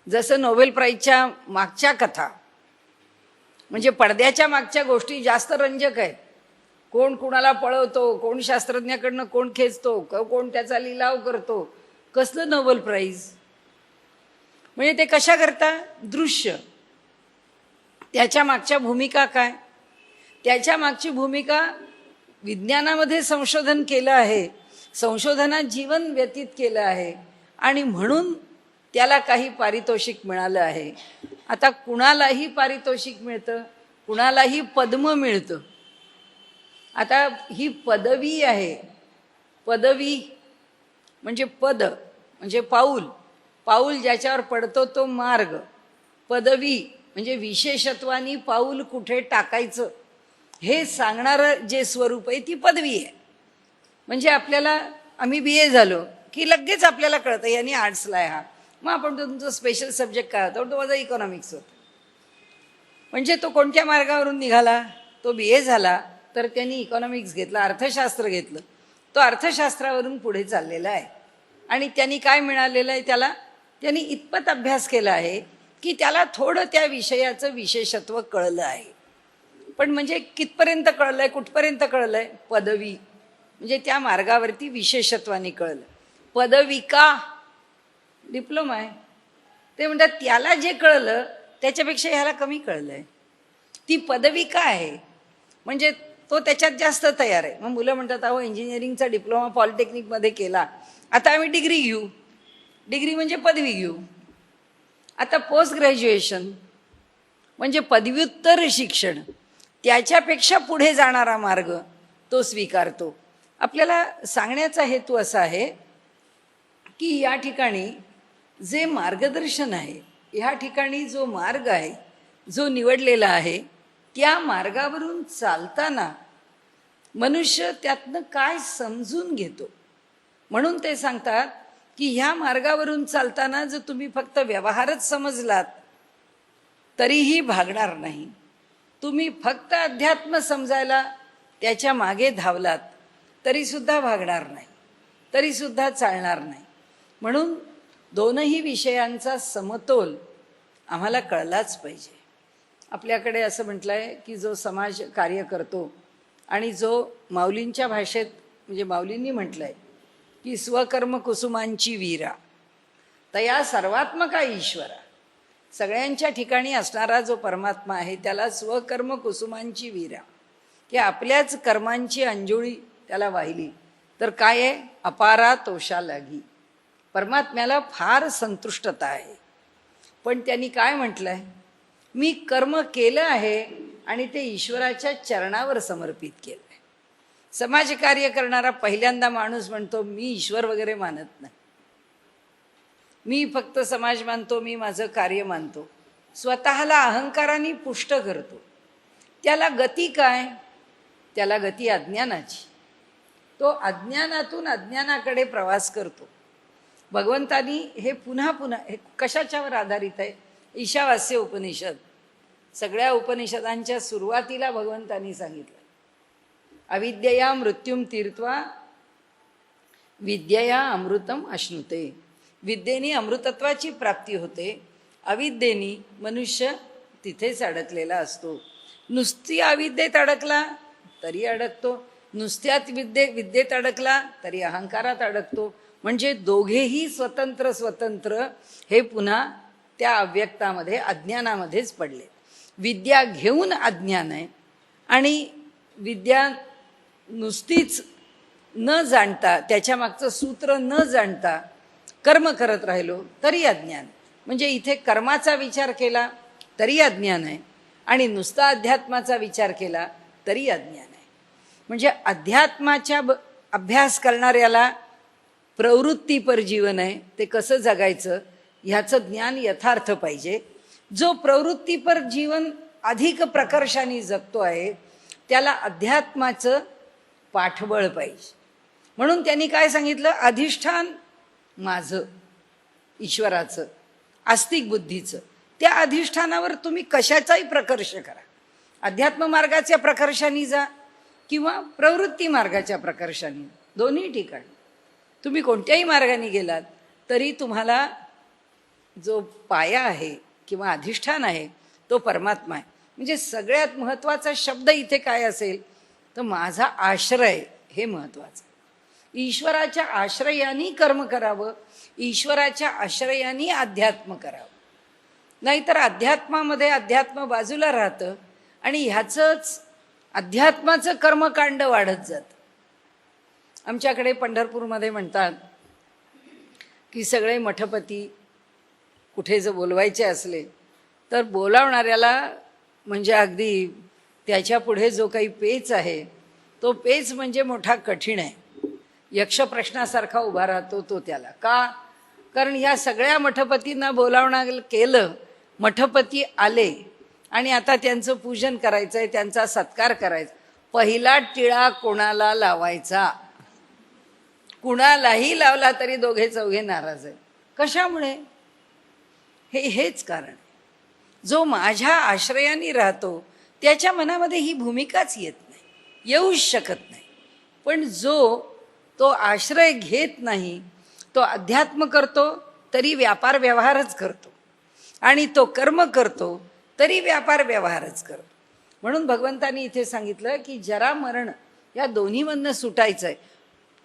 जसं नोबेल प्राईजच्या मागच्या कथा म्हणजे पडद्याच्या मागच्या गोष्टी जास्त रंजक आहेत. कोण कुणाला पळवतो, कोण शास्त्रज्ञाकडनं कोण खेचतो, कोण त्याचा लिलाव करतो, कसलं नोबेल प्राईज. म्हणजे ते कशा करता, दृश्य. त्याच्या मागच्या भूमिका काय, त्याच्या मागची भूमिका विज्ञानामध्ये संशोधन केलं आहे, संशोधनात जीवन व्यतीत केलं आहे आणि म्हणून त्याला काही पारितोषिक मिळालं आहे. आता कुणालाही पारितोषिक मिळतं, कुणालाही पद्म मिळतं. आता ही पदवी आहे. पदवी म्हणजे पद म्हणजे पाऊल, पाऊल ज्याच्यावर पडतो तो मार्ग. पदवी म्हणजे विशेषत्वानी पाऊल कुठे टाकायचं हे सांगणारं जे स्वरूप आहे ती पदवी आहे. म्हणजे आपल्याला आम्ही BA झालो की लगेच आपल्याला कळतं यांनी आर्ट्सला आहे हा, मग आपण तुमचं स्पेशल सब्जेक्ट काय होता, तो माझा इकॉनॉमिक्स होता. म्हणजे तो कोणत्या मार्गावरून निघाला, तो BA झाला तर त्यांनी इकॉनॉमिक्स घेतलं, अर्थशास्त्र घेतलं, तो अर्थशास्त्रावरून पुढे चाललेला आहे. आणि त्यांनी काय मिळालेलं आहे त्याला, त्यांनी इतपत अभ्यास केला आहे की त्याला थोडं त्या विषयाचं विशेषत्व कळलं आहे. पण म्हणजे कितपर्यंत कळलं आहे, कुठपर्यंत कळलं आहे? पदवी, म्हणजे त्या मार्गावरती विशेषत्वाने कळलं. पदविका डिप्लोमा आहे. ते म्हणतात त्याला जे कळलं त्याच्यापेक्षा ह्याला कमी कळलं आहे. ती पदविका आहे, म्हणजे तो त्याच्यात जास्त तयार आहे. मग मुलं म्हणतात अहो इंजिनिअरिंगचा डिप्लोमा पॉलिटेक्निकमध्ये केला, आता आम्ही डिग्री घेऊ. डिग्री म्हणजे पदवी घेऊ. आता पोस्ट ग्रॅज्युएशन म्हणजे पदव्युत्तर शिक्षण, त्याच्यापेक्षा पुढे जाणारा मार्ग तो स्वीकारतो. आपल्याला सांगण्याचा हेतू असा आहे की या ठिकाणी जे मार्गदर्शन आहे, ह्या ठिकाणी जो मार्ग आहे जो निवडलेला आहे, त्या मार्गावरून चालताना मनुष्य त्यातनं काय समजून घेतो. म्हणून ते सांगतात की ह्या मार्गावरून चालताना जर तुम्ही फक्त व्यवहारच समजलात तरीही भागणार नाही. तुम्ही फक्त अध्यात्म समजायला त्याच्या मागे धावलात तरीसुद्धा भागणार नाही, तरीसुद्धा चालणार नाही. म्हणून दोनही विषयांचा समतोल आम्हाला कळलाच पाहिजे. आपल्याकडे असं म्हटलं आहे की जो समाज कार्य करतो आणि जो माऊलींच्या भाषेत, म्हणजे माऊलींनी म्हटलं आहे की स्वकर्म कुसुमांची वीरा तया सर्वात्मका ईश्वरा, सगळ्यांच्या ठिकाणी असणारा जो परमात्मा आहे त्याला स्वकर्म कुसुमांची वीरा, की आपल्याच कर्मांची अंजोळी त्याला वाहिली तर काय आहे, अपारा तोषा लागी. परमात्म्याला फार संतुष्टता आहे. पण त्यांनी काय म्हटलं आहे, मी कर्म केलं आहे आणि ते ईश्वराच्या चरणावर समर्पित केलं आहे. समाजकार्य करणारा पहिल्यांदा माणूस म्हणतो मी ईश्वर वगैरे मानत नाही, मी फक्त समाज मानतो, मी माझं कार्य मानतो. स्वतःला अहंकाराने पुष्ट करतो. त्याला गती काय? त्याला गती अज्ञानाची. तो अज्ञानातून अज्ञानाकडे प्रवास करतो. भगवंतानी हे पुन्हा पुन्हा, हे कशाच्यावर आधारित आहे? ईशावास्य उपनिषद. सगळ्या उपनिषदांच्या सुरुवातीला भगवंतानी सांगितलं अविद्यया मृत्युम तीर्त्वा विद्यया अमृतम अश्नुते. विद्येने अमृतत्वाची प्राप्ती होते, अविद्येने मनुष्य तिथेच अडकलेला असतो. नुसती अविद्येत अडकला तरी अडकतो, नुसत्यात विद्येत अडकला तरी अहंकारात अडकतो. म्हणजे दोघेही स्वतंत्र स्वतंत्र हे पुन्हा त्या अव्यक्तामध्ये अज्ञानामध्येच पडले. विद्या घेऊन अज्ञान आहे आणि विद्या नुसतीच न जाणता, त्याच्या मागचं सूत्र न जाणता कर्म करत राहिलो तरी अज्ञान. म्हणजे इथे कर्माचा विचार केला तरी अज्ञान आहे आणि नुसता अध्यात्माचा विचार केला तरी अज्ञान आहे. म्हणजे अध्यात्माच्या अभ्यास करणाऱ्याला प्रवृत्तीपर जीवन आहे, ते कसं जगायचं ह्याचं ज्ञान यथार्थ पाहिजे. जो प्रवृत्तीपर जीवन अधिक प्रकर्षाने जगतो आहे त्याला अध्यात्माचं पाठबळ पाहिजे. म्हणून त्यांनी काय सांगितलं, अधिष्ठान माझं ईश्वराचं, आस्तिक बुद्धीचं, त्या अधिष्ठानावर तुम्ही कशाचाही प्रकर्ष करा. अध्यात्म मार्गाच्या प्रकर्षाने जा किंवा प्रवृत्ती मार्गाच्या प्रकर्षाने, दोन्ही ठिकाणी तुम्ही कोणत्याही मार्गाने गेलात तरी तुम्हाला जो पाया आहे किंवा अधिष्ठान आहे तो परमात्मा आहे. म्हणजे सगळ्यात महत्त्वाचा शब्द इथे काय असेल तर माझा आश्रय, हे महत्त्वाचं. ईश्वराच्या आश्रयाने कर्म करावं, ईश्वराच्या आश्रयाने अध्यात्म करावं. नाहीतर अध्यात्मामध्ये अध्यात्म बाजूला राहतं आणि ह्याचंच अध्यात्माचं कर्मकांड वाढत जातं. आमच्याकडे पंढरपूरमध्ये म्हणतात की सगळे मठपती कुठे जर बोलवायचे असले तर बोलावणाऱ्याला म्हणजे अगदी त्याच्या पुढे जो काही पेच आहे तो पेच म्हणजे मोठा कठीण आहे. यक्ष प्रश्नासारखा उभा राहतो तो त्याला. का? कारण ह्या सगळ्या मठपतींना बोलावणं केलं, मठपती आले आणि आता त्यांचं पूजन करायचं आहे, त्यांचा सत्कार करायचा. पहिला टिळा कोणाला लावायचा? कुणालाही लावला तरी दोघे चौघे नाराज आहे. कशामुळे? हेच कारण. जो माझ्या आश्रयाने राहतो त्याच्या मनामध्ये ही भूमिकाच येत नाही, येऊच शकत नाही. पण जो तो आश्रय घेत नाही, तो अध्यात्म करतो तरी व्यापार व्यवहारच करतो, आणि तो कर्म करतो तरी व्यापार व्यवहारच करतो. म्हणून भगवंतांनी इथे सांगितलं की जरा मरण या दोन्हीमधनं सुटायचं आहे.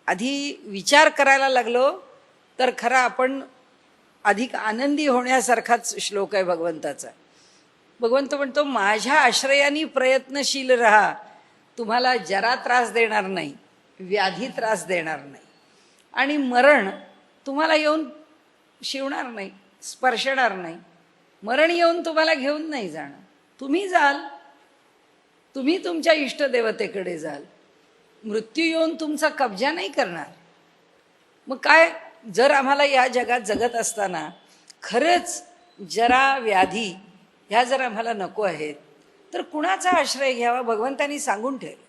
आधी विचार करायला लागलो तर खरा आपण अधिक आनंदी होण्यासारखाच श्लोक आहे भगवंताचा. भगवंत म्हणतो माझ्या आश्रयाने प्रयत्नशील राहा, तुम्हाला जरा त्रास देणार नाही, व्याधी त्रास देणार नाही, आणि मरण तुम्हाला येऊन शिवणार नाही, स्पर्शणार नाही. मरण येऊन तुम्हाला घेऊन नाही जाणार, तुम्ही जाल, तुम्ही तुमच्या इष्टदेवतेकडे जाल. मृत्यू येऊन तुमचा कब्जा नाही करणार. मग काय, जर आम्हाला या जगात जगत असताना खरंच जरा व्याधी ह्या जर आम्हाला नको आहेत तर कुणाचा आश्रय घ्यावा. भगवंतांनी सांगून ठेवलं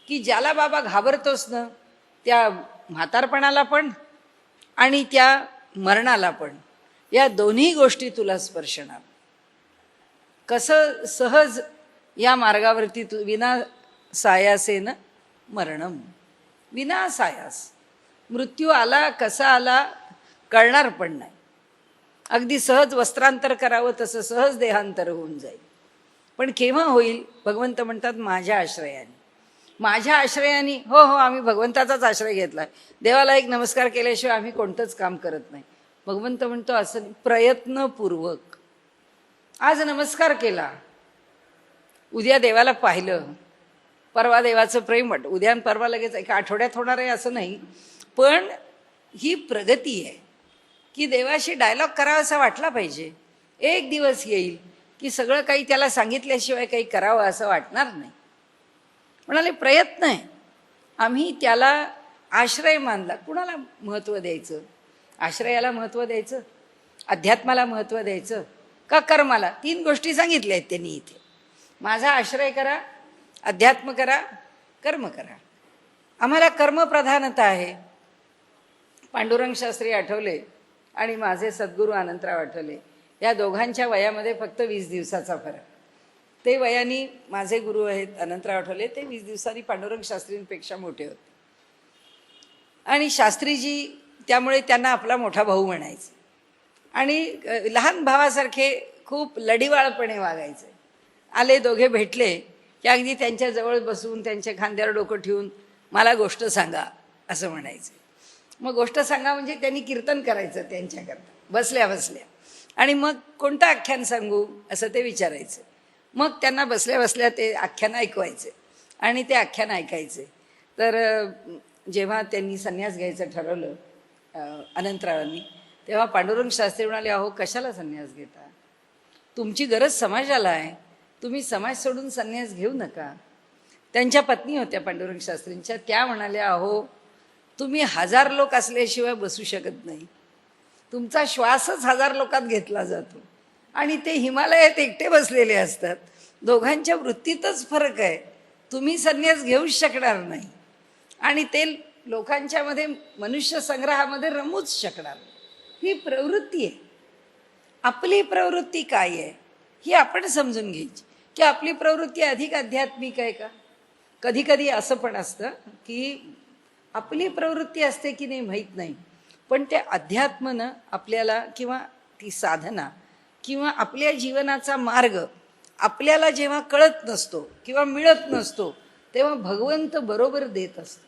की ज्याला बाबा घाबरतोस ना, त्या म्हातारपणाला पण आणि त्या मरणाला पण, या दोन्ही गोष्टी तुला स्पर्शणार. कसं सहज या मार्गावरती तू विना सायासेन मरणम, विना सायास मृत्यू आला कसा आला कळणार पण नाही. अगदी सहज वस्त्रांतर करावं तसं सहज देहांतर होऊन जाईल. पण केव्हा होईल? भगवंत म्हणतात माझ्या आश्रयाने. माझ्या आश्रयाने, हो हो आम्ही भगवंताचाच आश्रय घेतलाय, देवाला एक नमस्कार केल्याशिवाय आम्ही कोणतंच काम करत नाही. भगवंत म्हणतो असं प्रयत्नपूर्वक. आज नमस्कार केला, उद्या देवाला पाहिलं, परवा देवाचं प्रेम वाटतं, उद्या आणि परवा लगेच एका आठवड्यात होणार आहे असं नाही. पण ही प्रगती आहे की देवाशी डायलॉग करावा असं वाटला पाहिजे. एक दिवस येईल की सगळं काही त्याला सांगितल्याशिवाय काही करावं असं वाटणार नाही. म्हणाले प्रयत्न आहे, आम्ही त्याला आश्रय मानला. कुणाला महत्त्व द्यायचं? आश्रयाला महत्त्व द्यायचं, अध्यात्माला महत्त्व द्यायचं का कर्माला? 3 गोष्टी सांगितल्या आहेत त्यांनी इथे. माझा आश्रय करा, अध्यात्म करा, कर्म करा. आम्हाला कर्मप्रधानता आहे. पांडुरंग शास्त्री आठवले आणि माझे सद्गुरू अनंतराव आठवले, या दोघांच्या वयामध्ये फक्त 20 दिवसाचा फरक. ते वयाने माझे गुरु आहेत अनंतराव आठवले, ते 20 दिवसांनी पांडुरंग शास्त्रींपेक्षा मोठे होते. आणि शास्त्रीजी त्यामुळे त्यांना आपला मोठा भाऊ म्हणायचे आणि लहान भावासारखे खूप लढीवाळपणे वागायचे. आले दोघे भेटले की अगदी त्यांच्या जवळ बसून त्यांच्या खांद्यावर डोकं ठेवून मला गोष्ट सांगा असं म्हणायचे. मग गोष्ट सांगा म्हणजे त्यांनी कीर्तन करायचं त्यांच्याकरता बसल्या बसल्या, आणि मग कोणतं आख्यान सांगू असं ते विचारायचं. मग त्यांना बसल्या बसल्या ते आख्यान ऐकवायचे आणि ते आख्यान ऐकायचे. तर जेव्हा त्यांनी संन्यास घ्यायचं ठरवलं अनंतरावांनी, तेव्हा पांडुरंग शास्त्री म्हणाले, अहो कशाला संन्यास घेता, तुमची गरज समाजाला आहे, तुम्ही समाज सोडून संन्यास घेऊ नका. त्यांच्या पत्नी होत्या पांडुरंग शास्त्रींच्या, त्या म्हणाल्या, अहो तुम्ही 1000 लोक असल्याशिवाय बसू शकत नाही, तुमचा श्वासच 1000 लोकात घेतला जातो आणि ते हिमालयात एकटे बसलेले असतात. दोघांच्या वृत्तीतच फरक आहे. तुम्ही संन्यास घेऊच शकणार नाही आणि ते लोकांच्यामध्ये मनुष्य संग्रहामध्ये रमूच शकणार नाही. ही प्रवृत्ती आहे. आपली प्रवृत्ती काय आहे ही आपण समजून घ्यायची की आपली प्रवृत्ती अधिक आध्यात्मिक आहे का? कधी कधी असं पण असतं की आपली प्रवृत्ती असते की नाही माहीत नाही, पण ते अध्यात्मनं आपल्याला किंवा ती साधना किंवा आपल्या जीवनाचा मार्ग आपल्याला जेव्हा कळत नसतो किंवा मिळत नसतो तेव्हा भगवंत बरोबर देत असतो.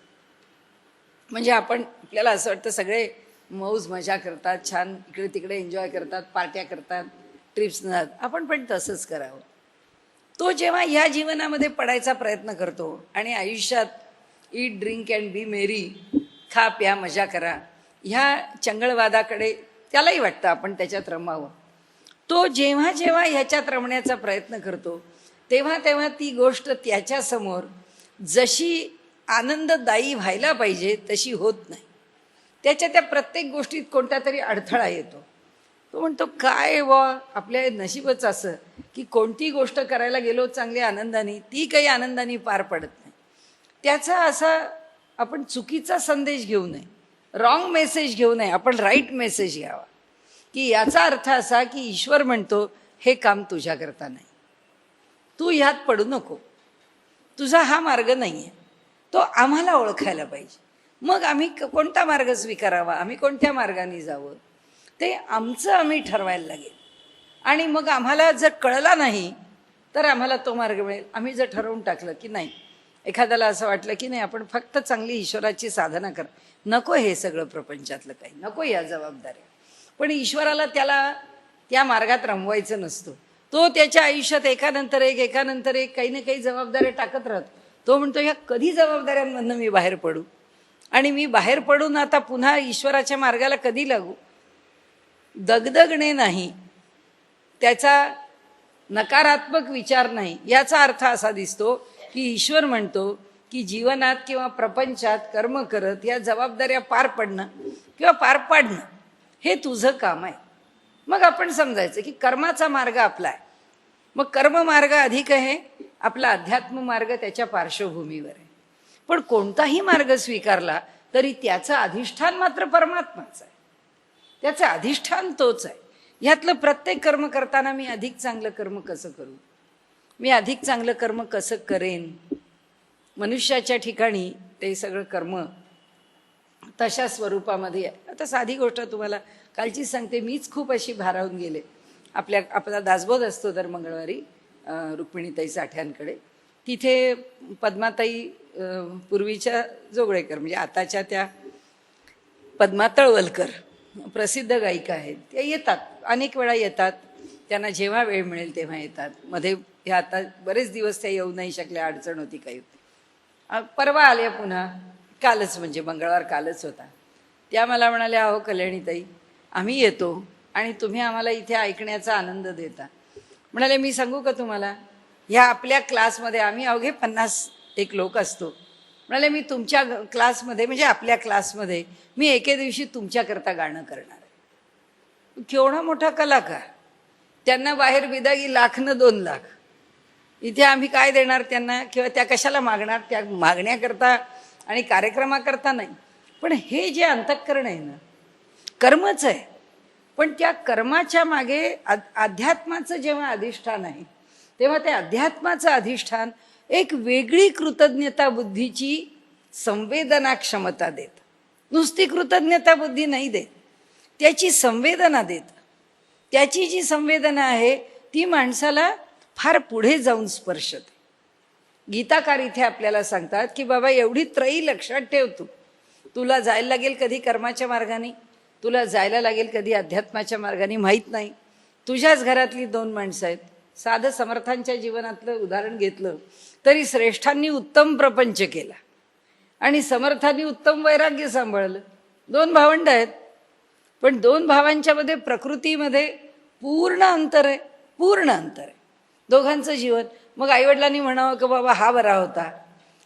म्हणजे आपल्याला असं वाटतं सगळे मौज मजा करतात, छान इकडे तिकडे एन्जॉय करतात, पार्ट्या करतात, ट्रिप्स जातात, आपण पण तसंच करावं. तो जेव्हा ह्या जीवनामध्ये पडायचा प्रयत्न करतो आणि आयुष्यात ईट ड्रिंक अँड बी मेरी, खा प्या मजा करा, ह्या चंगळवादाकडे त्यालाही वाटतं आपण त्याच्यात रमावं. तो जेव्हा जेव्हा ह्याच्यात रमण्याचा प्रयत्न करतो तेव्हा तेव्हा ती गोष्ट त्याच्यासमोर जशी आनंददायी व्हायला पाहिजे तशी होत नाही. त्याच्या त्या प्रत्येक गोष्टीत कोणता तरी अडथळा येतो. तो म्हणतो काय आपल्या नशीबच असं की कोणती गोष्ट करायला गेलो चांगल्या आनंदाने ती काही आनंदाने पार पडत नाही. त्याचा असा आपण चुकीचा संदेश घेऊ नये, रॉंग मेसेज घेऊ नये, आपण राईट मेसेज घ्यावा की याचा अर्थ असा की ईश्वर म्हणतो हे काम तुझ्याकरता नाही, तू ह्यात पडू नको, तुझा हा मार्ग नाही आहे. तो आम्हाला ओळखायला पाहिजे. मग आम्ही कोणता मार्ग स्वीकारावा, आम्ही कोणत्या मार्गाने जावं, ते आमचं आम्ही ठरवायला लागेल. आणि मग आम्हाला जर कळला नाही तर आम्हाला तो मार्ग मिळेल. आम्ही जर ठरवून टाकलं की नाही, एखाद्याला असं वाटलं की नाही आपण फक्त चांगली ईश्वराची साधना कर, नको हे सगळं प्रपंचातलं काही, नको या जबाबदाऱ्या, पण ईश्वराला त्याला त्या मार्गात रमवायचं नसतं. तो त्याच्या आयुष्यात एकानंतर एक काही ना काही जबाबदाऱ्या टाकत राहतो. तो म्हणतो ह्या कधी जबाबदाऱ्यांमधनं मी बाहेर पडू, आणि मी बाहेर पडून आता पुन्हा ईश्वराच्या मार्गाला कधी लागू. दगदगणे नाही, त्याचा नकारात्मक विचार नाही. याचा अर्थ असा दिसतो की ईश्वर म्हणतो की जीवनात किंवा प्रपंचात कर्म करत या जबाबदाऱ्या पार पडणं किंवा पार पाडणं हे तुझं काम आहे. मग आपण समजायचं की कर्माचा मार्ग आपला आहे. मग कर्म मार्ग अधिक आहे, आपला अध्यात्म मार्ग त्याच्या पार्श्वभूमीवर आहे. पण कोणताही मार्ग स्वीकारला तरी त्याचं अधिष्ठान मात्र परमात्माचं आहे, त्याचं अधिष्ठान तोच आहे. ह्यातलं प्रत्येक कर्म करताना मी अधिक चांगलं कर्म कसं करू, मी अधिक चांगलं कर्म कसं करेन, मनुष्याच्या ठिकाणी ते सगळं कर्म तशा स्वरूपामध्ये आहे. आता साधी गोष्ट तुम्हाला कालची सांगते. मीच खूप अशी भारावून गेले. आपला दासबोध असतो दर मंगळवारी रुक्मिणीताई साठ्यांकडे. तिथे पद्माताई पूर्वीच्या जोगळेकर म्हणजे आताच्या त्या पद्मा तळवलकर प्रसिद्ध गायिका आहेत. त्या येतात, अनेक वेळा येतात. त्यांना जेव्हा वेळ मिळेल तेव्हा येतात. मध्ये ह्या आता बरेच दिवस त्या येऊ नाही शकल्या, अडचण होती काही. परवा आल्या पुन्हा, कालच म्हणजे मंगळवार कालच होता. त्या मला म्हणाल्या, अहो कल्याणीताई आम्ही येतो आणि तुम्ही आम्हाला इथे ऐकण्याचा आनंद देता. म्हणाले मी सांगू का तुम्हाला, ह्या आपल्या क्लासमध्ये आम्ही अवघे 51 लोक असतो. म्हणाले मी तुमच्या क्लासमध्ये म्हणजे आपल्या क्लासमध्ये मी एके दिवशी तुमच्याकरता गाणं करणार आहे. केवढा मोठा कलाकार, त्यांना बाहेर बिदागी 1,00,000 न 2,00,000. इथे आम्ही काय देणार त्यांना, किंवा त्या कशाला मागणार, त्या मागण्याकरता आणि कार्यक्रमाकरता नाही. पण हे जे अंतःकरण आहे ना, कर्मच आहे. पण त्या कर्माच्या मागे अध्यात्माचं जेव्हा अधिष्ठान आहे तेव्हा त्या अध्यात्माचं अधिष्ठान एक वेगळी कृतज्ञता बुद्धीची संवेदना क्षमता देत. नुसती कृतज्ञता बुद्धी नाही देत, त्याची संवेदना देत. त्याची जी संवेदना आहे ती माणसाला फार पुढे जाऊन स्पर्शते. गीताकार इथे आपल्याला सांगतात की बाबा एवढी त्रयी लक्षात ठेव, तुला जायला लागेल कधी कर्माच्या मार्गाने, तुला जायला लागेल कधी अध्यात्माच्या मार्गाने, माहीत नाही. तुझ्याच घरातली 2 माणसं आहेत. साधं समर्थांच्या जीवनातलं उदाहरण घेतलं तरी श्रेष्ठांनी उत्तम प्रपंच केला आणि समर्थांनी उत्तम वैराग्य सांभाळलं. 2 भावंड आहेत, पण 2 भावांच्या मध्ये प्रकृतीमध्ये पूर्ण अंतर आहे, पूर्ण अंतर आहे दोघांचं जीवन. मग आईवडिलांनी म्हणावं की बाबा हा बरा होता,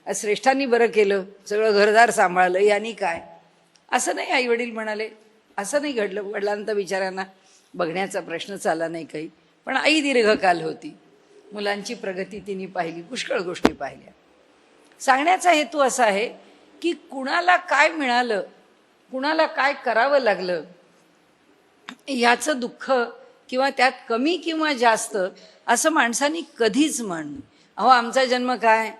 श्रेष्ठांनी बरं केलं, सगळं घरदार सांभाळलं, यांनी काय. असं नाही आईवडील म्हणाले, असं नाही घडलं. वडिलांना बिचाऱ्यांना बघण्याचा प्रश्नच आला नाही काही. पण आई दीर्घकाल होती, मुलांची प्रगती तिने पाहिली, पुष्कळ गोष्टी पाहिल्या. सांगण्याचा हेतू असा आहे की कुणाला काय मिळालं, कुणाला काय करावं लागलं याचं दुःख किंवा त्यात कमी किंवा जास्त असं माणसांनी कधीच मानणं. अहो आमचा जन्म काय,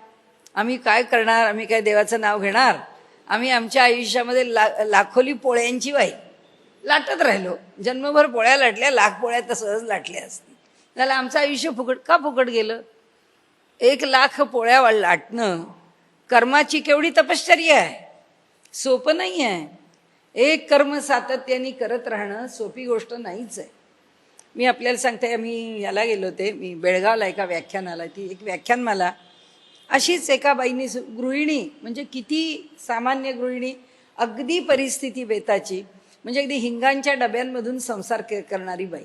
आम्ही काय करणार, आम्ही काय देवाचं नाव घेणार, आम्ही आमच्या आयुष्यामध्ये लाखोली पोळ्यांची वाई लाटत राहिलो, जन्मभर पोळ्या लाटल्या, 1,00,000 पोळ्या तर सहज लाटल्या असतील. त्याला आमचं आयुष्य फुकट का फुकट गेलं. 1,00,000 पोळ्या लाटणं कर्माची केवढी तपश्चर्या आहे, सोपं नाही आहे. एक कर्म सातत्याने करत राहणं सोपी गोष्ट नाहीच आहे. मी आपल्याला सांगते, मी याला गेलो होते, मी बेळगावला एका व्याख्यानाला. ती एक व्याख्यानमाला अशीच एका बाईनी, गृहिणी म्हणजे किती सामान्य गृहिणी, अगदी परिस्थिती बेताची, म्हणजे अगदी हिंगांच्या डब्यांमधून संसार करणारी बाई.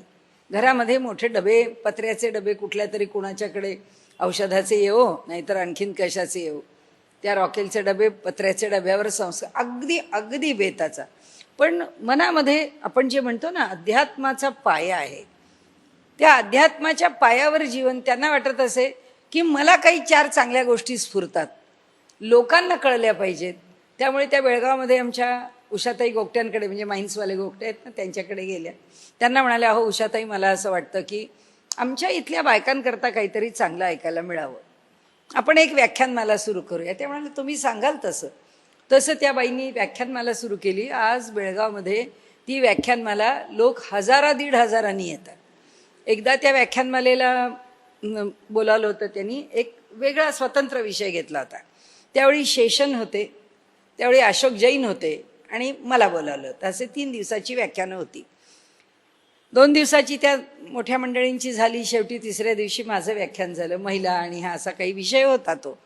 घरामध्ये मोठे डबे, पत्र्याचे डबे, कुठल्या तरी कुणाच्याकडे औषधाचे येवो नाहीतर आणखीन कशाचे येवो, त्या रॉकेलचे डबे, पत्र्याच्या डब्यावर संस्कार, अगदी अगदी बेताचा. पण मनामध्ये आपण जे म्हणतो ना अध्यात्माचा पाया आहे, त्या अध्यात्माच्या पायावर जीवन. त्यांना वाटत असे की मला काही 4 चांगल्या गोष्टी स्फुरतात, लोकांना कळल्या पाहिजेत. त्यामुळे त्या बेळगावमध्ये आमच्या उषाताई गोगट्यांकडे, म्हणजे माइन्सवाले गोगटे आहेत ना, त्यांच्याकडे गेल्या. त्यांना म्हणाल्या, अहो उषाताई मला असं वाटतं की आमच्या इथल्या बायकांकरता काहीतरी चांगलं ऐकायला मिळावं, आपण एक व्याख्यानमाला सुरू करूया. ते म्हणाले तुम्ही सांगाल तसं. तसं त्या बाईंनी व्याख्यानमाला सुरू केली. आज बेळगावमध्ये ती व्याख्यानमाला लोक 1000-1500 येतात. एकदा त्या व्याख्यानमालेला बोलावलं होतं त्यांनी, एक वेगळा स्वतंत्र विषय घेतला होता. त्यावेळी शेषन होते, त्यावेळी अशोक जैन होते आणि मला बोलावलं होतं. असे 3 दिवसाची व्याख्यानं होती. 2 दिवसाची त्या मोठ्या मंडळींची झाली. शेवटी 3ऱ्या दिवशी माझं व्याख्यान झालं. महिला आणि हा असा काही विषय होता तो.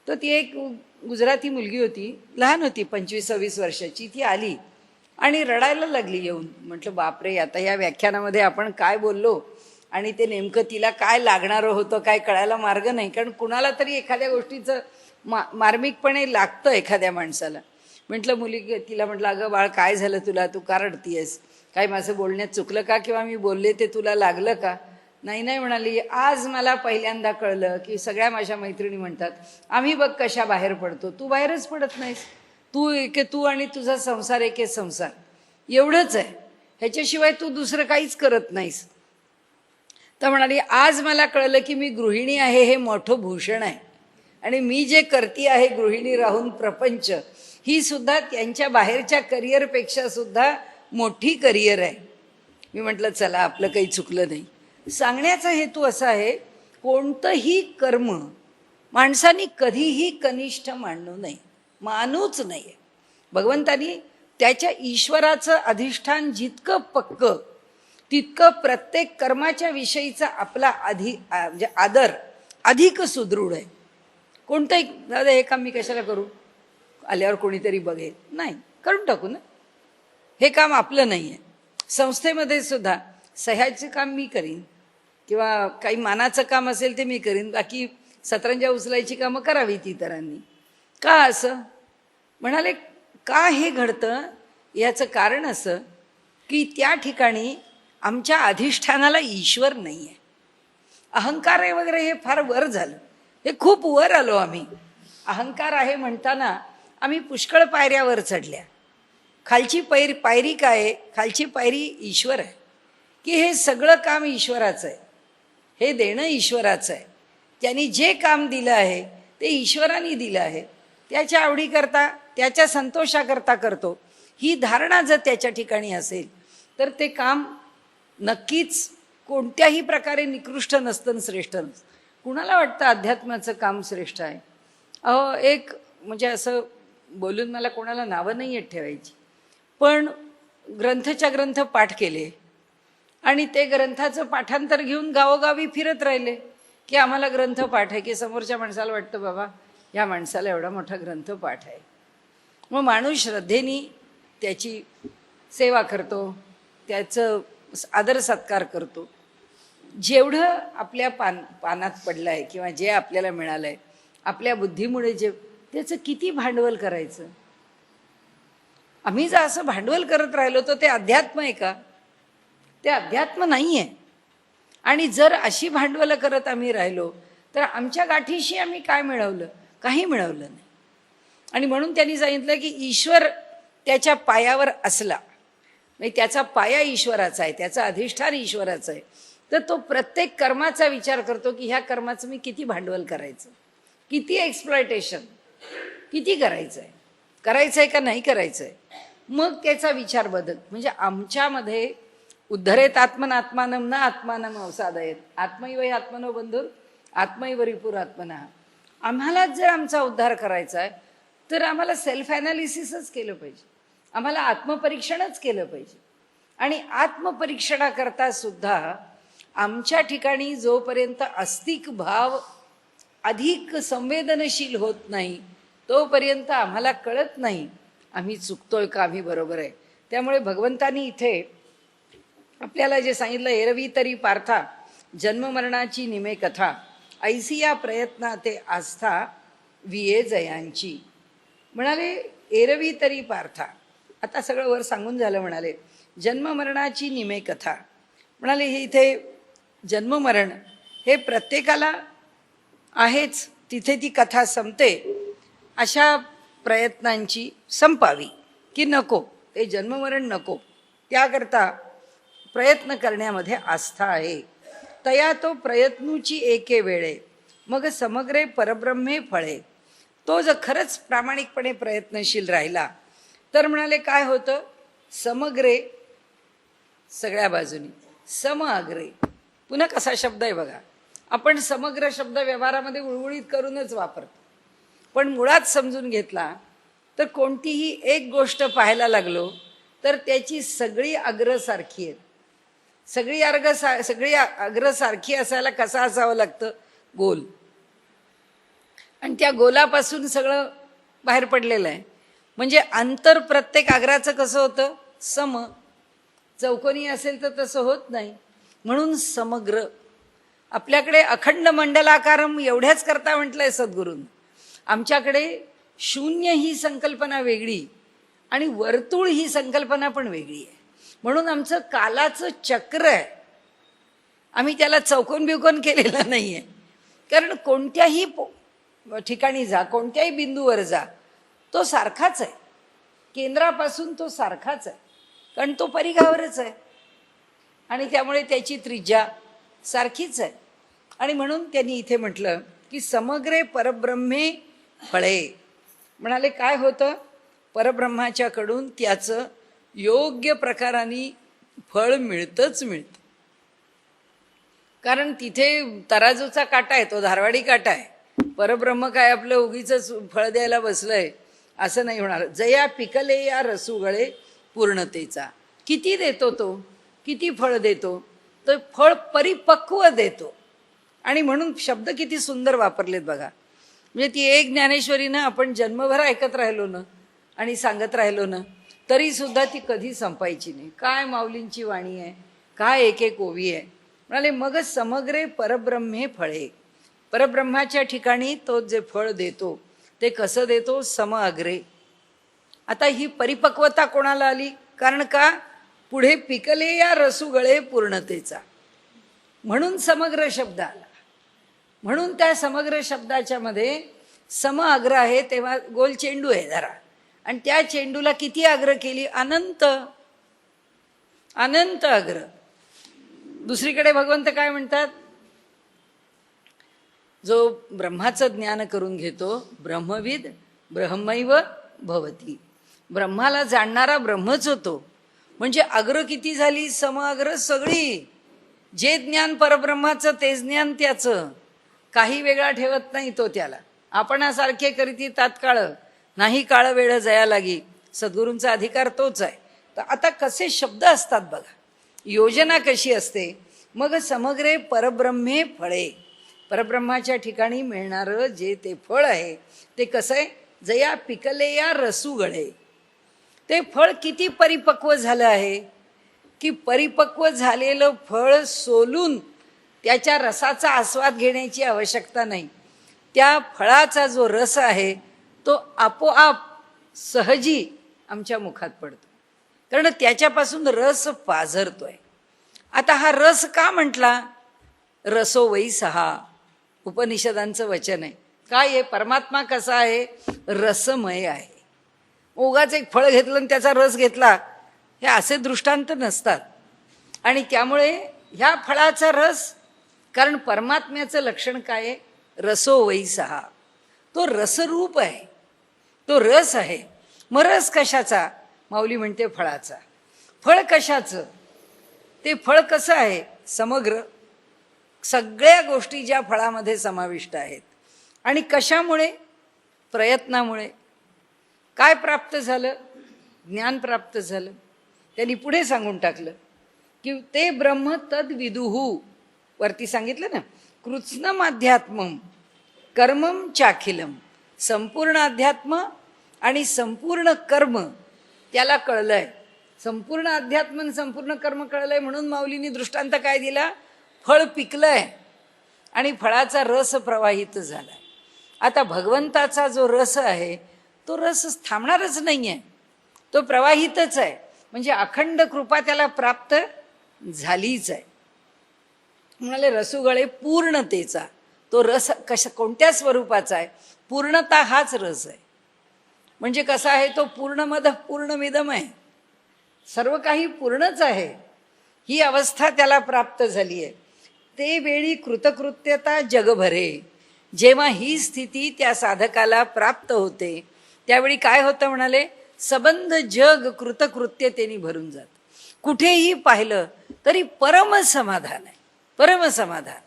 तर ती एक गुजराती मुलगी होती, लहान होती, 25-26 वर्षाची. ती आली आणि रडायला लागली येऊन. म्हटलं बापरे, आता या व्याख्यानामध्ये आपण काय बोललो आणि ते नेमकं तिला काय लागणारं होतं काय कळायला मार्ग नाही. कारण कुणाला तरी एखाद्या गोष्टीचं मार्मिकपणे लागतं एखाद्या माणसाला. म्हटलं तिला म्हटलं, अगं बाळ, काय झालं तुला, तू का रडतीयस, काय माझं बोलण्यात चुकलं का, किंवा मी बोलले ते तुला लागलं का? नाही नाही म्हणाली, आज मला पहिल्यांदा कळलं की सगळ्या माझ्या मैत्रिणी म्हणतात आम्ही बघ कशा बाहेर पडतो, तू बाहेरच पडत नाहीस. तू आणि तुझा संसार एके संसार एवढंच आहे, ह्याच्याशिवाय तू दुसरं काहीच करत नाहीस. तर म्हणाली, आज मला कळलं की मी गृहिणी आहे हे मोठं भूषण आहे आणि मी जे करती आहे गृहिणी राहून प्रपंच, ही सुद्धा त्यांच्या बाहेरच्या करिअरपेक्षा सुद्धा मोठी करिअर आहे. मी म्हटलं चला, आपलं काही चुकलं नाही. सांगण्याचा हेतू असा आहे, कोणतंही कर्म माणसाने कधीही कनिष्ठ मानूच नये. भगवंतानी त्याच्या ईश्वराचं अधिष्ठान जितकं पक्कं, तितकं प्रत्येक कर्माच्या विषयीचा आपला म्हणजे आदर अधिक सुदृढ आहे. कोणतंही, दादा हे काम मी कशाला करू, आल्यावर कोणीतरी बघेल, नाही, करून टाकू ना, हे काम आपलं नाही आहे. संस्थेमध्ये सुद्धा सह्याचं काम मी करीन किंवा काही मानाचं काम असेल ते मी करीन, बाकी सतरंजा उचलायची कामं करावीत इतरांनी. का असं म्हणाले, का हे घडतं याचं कारण असं की त्या ठिकाणी आमच्या अधिष्ठानाला ईश्वर नाही आहे. अहंकार आहे वगैरे हे फार वर झालं, हे खूप वर आलो आम्ही. अहंकार आहे म्हणताना आम्ही पुष्कळ पायऱ्यावर चढल्या. खालची पायरी काय आहे, खालची पायरी ईश्वर आहे, की हे सगळं काम ईश्वराचं आहे, हे देणं ईश्वराचं आहे. त्यांनी जे काम दिलं आहे ते ईश्वराने दिलं आहे, त्याच्या आवडीकरता त्याच्या संतोषाकरता करतो. ही धारणा जर त्याच्या ठिकाणी असेल तर ते काम नक्कीच कोणत्याही प्रकारे निकृष्ट नसतं, श्रेष्ठ नसतं. कुणाला वाटतं अध्यात्माचं काम श्रेष्ठ आहे? एक म्हणजे असं बोलून मला कोणाला नावं नाही आहेत ठेवायची, पण ग्रंथच्या ग्रंथ पाठ केले आणि ते ग्रंथाचं पाठांतर घेऊन गावोगावी फिरत राहिले की आम्हाला ग्रंथ पाठ आहे, की समोरच्या माणसाला वाटतं बाबा या माणसाला एवढा मोठा ग्रंथ पाठ आहे. मग माणूस श्रद्धेने त्याची सेवा करतो, त्याचं आदर सत्कार करतो. जेवढं आपल्या पानात पडलं आहे किंवा जे आपल्याला मिळालं आहे आपल्या बुद्धीमुळे, त्याचं किती भांडवल करायचं. आम्ही जर असं भांडवल करत राहिलो तर ते अध्यात्म आहे का? ते अध्यात्म नाही आहे. आणि जर अशी भांडवलं करत आम्ही राहिलो तर आमच्या गाठीशी आम्ही काय मिळवलं? काही मिळवलं नाही. आणि म्हणून त्यांनी सांगितलं की ईश्वर त्याच्या पायावर असला, म्हणजे त्याचा पाया ईश्वराचा आहे, त्याचं अधिष्ठान ईश्वराचं आहे, तर तो प्रत्येक कर्माचा विचार करतो की ह्या कर्माचं मी किती भांडवल करायचं, किती एक्सप्लॉयटेशन किती करायचं आहे का नाही करायचं आहे. मग त्याचा विचार बदल. म्हणजे आमच्यामध्ये उद्धरेत आत्मनात्मानं न आत्मानं अवसादयेत, आत्मैव आत्मनो बंधुर आत्मैव रिपुर आत्मना. आम्हालाच जर आमचा उद्धार करायचा आहे तर आम्हाला सेल्फ ॲनालिसिसच केलं पाहिजे, आम्हाला आत्मपरीक्षणच केलं पाहिजे. आणि आत्मपरीक्षणाकरता सुद्धा आमच्या ठिकाणी जोपर्यंत आस्तिक भाव अधिक संवेदनशील होत नाही तोपर्यंत आम्हाला कळत नाही आम्ही चुकतोय का, आम्ही बरोबर आहे. त्यामुळे भगवंतानी इथे आपल्याला जे सांगितलं, एरवी तरी पार्था जन्ममरणाची निमे कथा, ऐसी या प्रयत्ना ते आस्था विये जयांची. म्हणाले एरवी तरी पार्था, आता सगळं वर सांगून झालं. म्हणाले जन्ममरणाची निमे कथा, म्हणाले हे इथे जन्ममरण हे प्रत्येकाला आहेच, तिथे ती कथा संपते. अशा प्रयत्नांची संपावी की नको, ते जन्ममरण नको, त्याकरता प्रयत्न करण्यामध्ये आस्था आहे. तया तो प्रयत्नूची एके वेळे मग समग्रे परब्रह्मे फळे, तो जर खरंच प्रामाणिकपणे प्रयत्नशील राहिला तर म्हणाले काय होतं, समग्रे सगळ्या बाजूनी, सम अग्रे. पुन्हा कसा शब्द आहे बघा, आपण समग्र शब्द व्यवहारामध्ये उळवळीत करूनच वापरतो, पण मुळात समजून घेतला तर कोणतीही एक गोष्ट पाहायला लागलो तर त्याची सगळी अग्र सारखी आहेत. सगळी अग्र सारखी असायला कसं असावं लागतं, गोल. आणि त्या गोलापासून सगळं बाहेर पडलेलं आहे. म्हणजे अंतर प्रत्येक अग्राचं कसं होतं, सम. चौकोनी असेल तर तसं होत नाही, म्हणून समग्र. आपल्याकडे अखंड मंडलाकारम एवढ्याच करता म्हटलंय सद्गुरूंनी. आमच्याकडे शून्य ही संकल्पना वेगळी आणि वर्तुळ ही संकल्पना पण वेगळी आहे. म्हणून आमचं कालाचं चक्र आहे. आम्ही त्याला चौकोन बिवकोन केलेलं नाही आहे. कारण कोणत्याही ठिकाणी जा, कोणत्याही बिंदूवर जा, तो सारखाच आहे. केंद्रापासून तो सारखाच आहे, कारण तो परिघावरच आहे आणि त्यामुळे त्याची त्रिज्या सारखीच आहे. आणि म्हणून त्यांनी इथे म्हटलं की समग्रे परब्रह्मे फळे. म्हणाले काय होतं, परब्रह्माच्याकडून त्याचं योग्य प्रकाराने फळ मिळतंच मिळतं. कारण तिथे तराजूचा काटा आहे, तो धारवाडी काटा आहे. परब्रह्म काय आपलं उगीच फळ द्यायला बसलंय असं नाही होणार. जया पिकले या रसुगळे पूर्णतेचा. किती देतो तो, किती फळ देतो, तर फळ परिपक्व देतो. आणि म्हणून शब्द किती सुंदर वापरलेत बघा. म्हणजे ती एक ज्ञानेश्वरीनं आपण जन्मभर ऐकत राहिलो ना आणि सांगत राहिलो ना तरी सुद्धा ती कधी संपायची नाही. काय माऊलींची वाणी आहे, काय एक एक ओवी आहे. म्हणाले मग समग्रे परब्रह्मे फळे. परब्रह्माच्या ठिकाणी तो जे फळ देतो ते कसं देतो, सम अग्रे. आता ही परिपक्वता कोणाला आली, कारण का पुढे पिकले या रसुगळे पूर्णतेचा, म्हणून समग्र शब्द आला. म्हणून त्या समग्र शब्दाच्या मध्ये सम अग्र आहे, तेव्हा गोल चेंडू आहे धरा, आणि त्या चेंडूला किती अग्र केली, अनंत. अनंत अग्र. दुसरीकडे भगवंत काय म्हणतात, जो ब्रह्माचं ज्ञान करून घेतो ब्रह्मविद ब्रह्मैव भवती. ब्रह्माला जाणणारा ब्रह्मच होतो. म्हणजे अग्र किती झाली, सम अग्र सगळी. जे ज्ञान परब्रह्माचं ते ज्ञान त्याचं, काही वेगळा ठेवत नाही तो त्याला. आपणासारखे करीती तात्काळ, नाही काळ वेळ जया लागी. सद्गुरूंचा अधिकार तोच आहे. तर आता कसे शब्द असतात बघा, योजना कशी असते. मग समग्रे परब्रह्मे फळे. परब्रह्माच्या ठिकाणी मिळणारं जे ते फळ आहे ते कसं आहे, जया पिकले या रसुगळे. ते फळ किती परिपक्व झालं आहे की परिपक्व झालेलं फळ सोलून त्याच्या रसाचा आस्वाद घेण्याची आवश्यकता नाही. त्या फळाचा जो रस आहे तो आपोआप सहजी आमच्या मुखात पडतो, कारण त्याच्यापासून रस पाझरतोय. आता हा रस का म्हटला, रसो वै सहा, उपनिषदांचं वचन आहे. काय आहे, परमात्मा कसा आहे, रसमय आहे. उगाच एक फळ घेतलं आणि त्याचा रस घेतला, हे असे दृष्टांत नसतात. आणि त्यामुळे ह्या फळाचा रस, कारण परमात्म्याचं लक्षण काय आहे, रसो वै सहा. तो रसरूप आहे, तो रस आहे. मग रस कशाचा, माऊली म्हणते फळाचा. फळ कशाचं, ते फळ कसं आहे, समग्र. सगळ्या गोष्टी ज्या फळामध्ये समाविष्ट आहेत. आणि कशामुळे, प्रयत्नामुळे. काय प्राप्त झालं, ज्ञान प्राप्त झालं. त्यांनी पुढे सांगून टाकलं की ते ब्रह्म तद विदुहू. वरती सांगितलं ना, कृत्स्नम अध्यात्मम कर्मम चाखिलम. संपूर्ण अध्यात्म आणि संपूर्ण कर्म त्याला कळलंय. संपूर्ण अध्यात्म संपूर्ण कर्म कळलंय म्हणून माऊलींनी दृष्टांत काय दिला, फळ पिकलंय आणि फळाचा रस प्रवाहित झालाय. आता भगवंताचा जो रस आहे तो रस थांबणारच नाही आहे, तो प्रवाहितच आहे. म्हणजे अखंड कृपा त्याला प्राप्त झालीच आहे. म्हणाले रसुगळे पूर्णतेचा. तो रस कोणत्या स्वरूपाचा आहे, पूर्णता हाच रस आहे. म्हणजे कसा आहे, तो पूर्णमद पूर्णमिदम आहे, सर्व काही पूर्णच आहे. ही अवस्था त्याला प्राप्त झाली आहे. ते वेळी कृतकृत्यता जगभरे. जेव्हा ही स्थिती त्या साधकाला प्राप्त होते त्यावेळी काय होतं म्हणाले, सबंध जग कृतकृत्यतेने भरून जात. कुठेही पाहिलं तरी परमसमाधान आहे, परमसमाधान.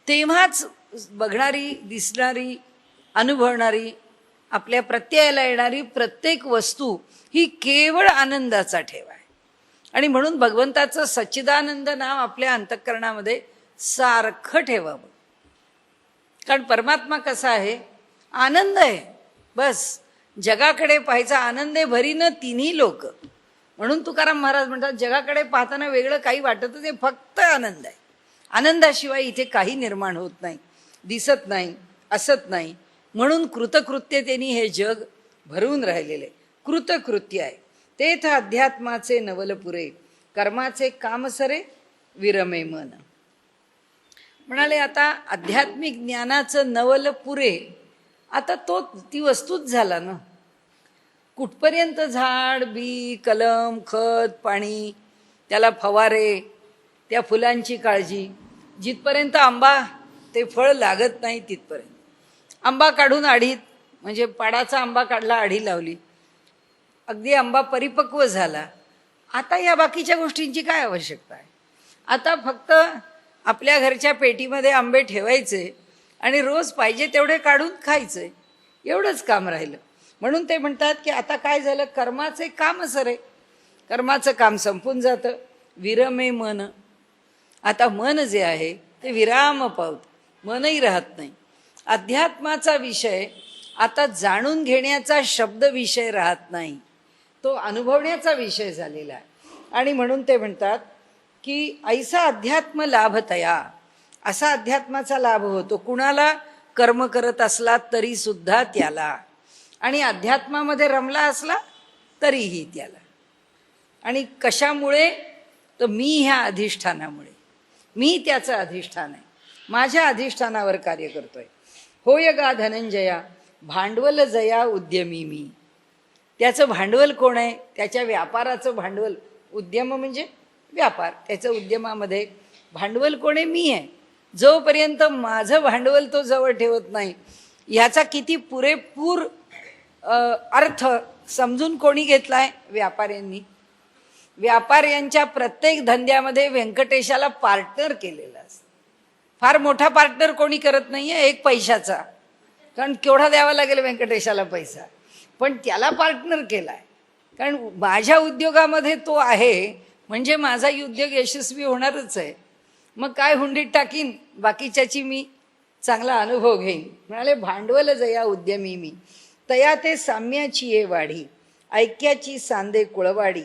तेव्हाच बघणारी, दिसणारी, अनुभवणारी, आपल्या प्रत्ययाला येणारी प्रत्येक वस्तू ही केवळ आनंदाचा ठेवा आहे. आणि म्हणून भगवंताचं सच्चिदानंद नाव आपल्या अंतःकरणामध्ये सारखं ठेवावं. कारण परमात्मा कसा आहे, आनंद आहे. बस जगाकडे पाहायचा, आनंद भरीन तिन्ही लोक. म्हणून तुकाराम महाराज म्हणतात, जगाकडे पाहताना वेगळं काही वाटतच नाही, फक्त आनंद आहे. आनंदाशिवाय इथे काही निर्माण होत नाही, दिसत नाही, असत नाही. म्हणून कृतकृत्यतेने हे जग भरून राहिलेले कृतकृत्य आहे. तेथ अध्यात्माचे नवल पुरे, कर्माचे काम सरे, विरमे मन. म्हणाले आता आध्यात्मिक ज्ञानाचं नवल पुरे, आता ती वस्तूच झाला ना. कुठपर्यंत झाड, बी, कलम, खत, पाणी, त्याला फवारे, त्या फुलांची काळजी, जिथपर्यंत आंबा ते फळ लागत नाही तिथपर्यंत. आंबा काढून आढीत, म्हणजे पाडाचा आंबा काढला, आढी लावली, अगदी आंबा परिपक्व झाला. आता या बाकीच्या गोष्टींची काय आवश्यकता आहे? आता फक्त आपल्या घरच्या पेटीमध्ये आंबे ठेवायचे आणि रोज पाहिजे तेवढे काढून खायचे, एवढंच काम राहिलं. म्हणून ते म्हणतात की आता काय झालं, कर्माचे काम सरे, कर्माचं काम संपून जातं. विरमे मन, आता मन जे आहे ते विराम पावतं, मनही राहत नाही. अध्यात्माचा विषय आता जाणून घेण्याचा शब्द विषय राहत नाही, तो अनुभवण्याचा विषय झालेला आहे. आणि म्हणून ते म्हणतात की ऐसा अध्यात्म लाभतया, असा अध्यात्माचा लाभ होतो कुणाला, कर्म करत असला तरी सुद्धा त्याला, आणि अध्यात्मामध्ये रमला असला तरीही त्याला. आणि कशामुळे, तर मी ह्या अधिष्ठानामुळे, मी त्याचं अधिष्ठान आहे, माझ्या अधिष्ठानावर कार्य करतोय. होय गा धनंजया, भांडवल जया उद्यमी मी. त्याचं भांडवल कोण आहे, त्याच्या व्यापाराचं भांडवल. उद्यम म्हणजे व्यापार, त्याचं उद्यमामध्ये भांडवल कोण आहे, मी आहे. जोपर्यंत माझं भांडवल तो जवळ ठेवत नाही, ह्याचा किती पुरेपूर अर्थ समजून कोणी घेतलाय, व्यापाऱ्यांनी. व्यापाऱ्यांच्या प्रत्येक धंद्यामध्ये व्यंकटेशाला पार्टनर केलेला असतं. फार मोठा पार्टनर कोणी करत नाहीये, एक पैशाचा, कारण केवढा द्यावा लागेल व्यंकटेशाला पैसा, पण त्याला पार्टनर केलाय. कारण माझ्या उद्योगामध्ये तो आहे म्हणजे माझा उद्योग यशस्वी होणारच आहे. मग काय हुंडीत टाकीन, बाकीच्याची मी चांगला अनुभव घेईन. म्हणाले भांडवल जया उद्यमी मी, तया ते साम्याची ये वाढी, ऐक्याची सांदे कुळवाडी,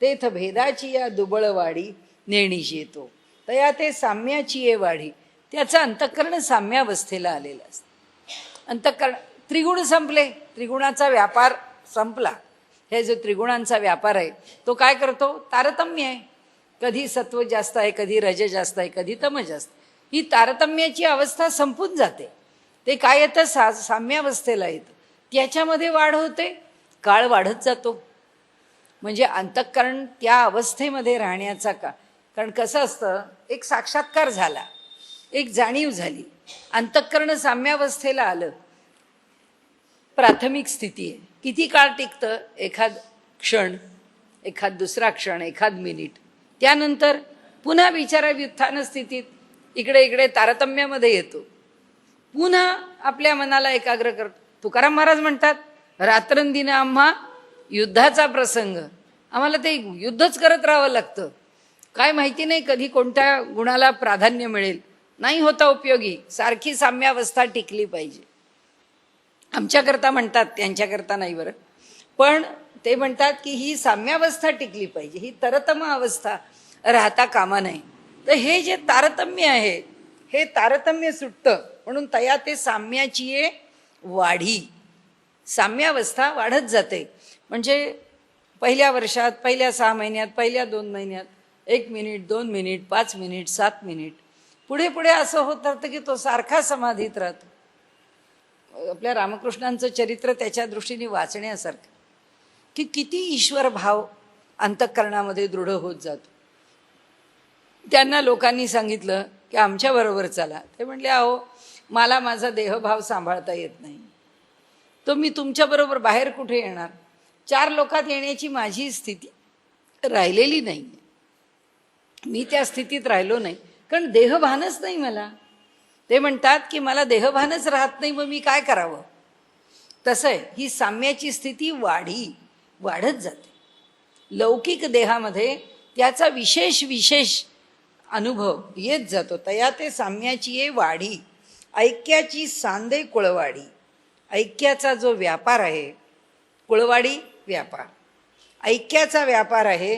तेथ भेदाची या दुबळवाडी नेणीशी येतो. तया ते साम्याची ये वाढी, त्याचं अंतःकरण साम्यावस्थेला आलेलं असतं. अंतःकरण, त्रिगुण संपले, त्रिगुणाचा व्यापार संपला. हे जो त्रिगुणांचा व्यापार आहे तो काय करतो, तारतम्य आहे. कधी सत्व जास्त आहे, कधी रज जास्त आहे, कधी तम जास्त. ही तारतम्याची अवस्था संपून जाते. ते काय येतं, साम्यावस्थेला येतं, त्याच्यामध्ये वाढ होते, काळ वाढत जातो. म्हणजे अंतःकरण त्या अवस्थेमध्ये राहण्याचा का, कारण कसं असतं, एक साक्षात्कार झाला, एक जाणीव झाली, अंतःकरण साम्यावस्थेला आलं, प्राथमिक स्थिती आहे. किती काळ टिकतं, एखाद क्षण, एखाद दुसरा क्षण, एखाद मिनिट, त्यानंतर पुन्हा बिचारा व्युत्थान स्थितीत इकडे इकडे तारतम्यामध्ये येतो, पुन्हा आपल्या मनाला एकाग्र करतो. तुकाराम महाराज म्हणतात, रात्रंदिन आम्हा युद्धाचा प्रसंग, आम्हाला ते युद्धच करत राहावं लागतं. काय माहिती नाही कधी कोणत्या गुणाला प्राधान्य मिळेल, नाही होता उपयोगी. सारखी साम्यावस्था टिकली पाहिजे. आमच्याकरता म्हणतात, त्यांच्याकरता नाही बरं, पण ते म्हणतात की ही साम्यावस्था टिकली पाहिजे, ही तरतम अवस्था राहता कामा नये. तर हे जे तारतम्य आहे, हे तारतम्य सुटतं. म्हणून तया ते साम्याची ये वाढी, साम्यावस्था वाढत जाते. म्हणजे पहिल्या वर्षात, पहिल्या 6 महिन्यात, पहिल्या 2 महिन्यात 1 मिनिट, 2 मिनिट, 5 मिनिट, 7 मिनिट, पुढे पुढे असं होत राहतं की तो सारखा समाधीत राहतो. आपल्या रामकृष्णांचं चरित्र त्याच्या दृष्टीने वाचण्यासारखं, की किती ईश्वर भाव अंतःकरणामध्ये दृढ होत जातो. त्यांना लोकांनी सांगितलं की आमच्याबरोबर चला. ते म्हणले, अहो मला माझा देहभाव सांभाळता येत नाही, तो मी तुमच्याबरोबर बाहेर कुठे येणार? 4 लोकात येण्याची माझी स्थिती राहिलेली नाही, मी त्या स्थितीत राहिलो नाही, कारण देहभानच नाही मला. ते म्हणतात की मला देहभानच राहत नाही, मग मी काय करावं? तसं आहे, ही साम्याची स्थिती वाढत जाते. लौकिक देहामध्ये त्याचा विशेष अनुभव येत जातो. तया ते साम्याची ये वाढी, ऐक्याची सांदे कुळवाडी. ऐक्याचा जो व्यापार आहे, कुळवाडी व्यापार, ऐक्याचा व्यापार आहे,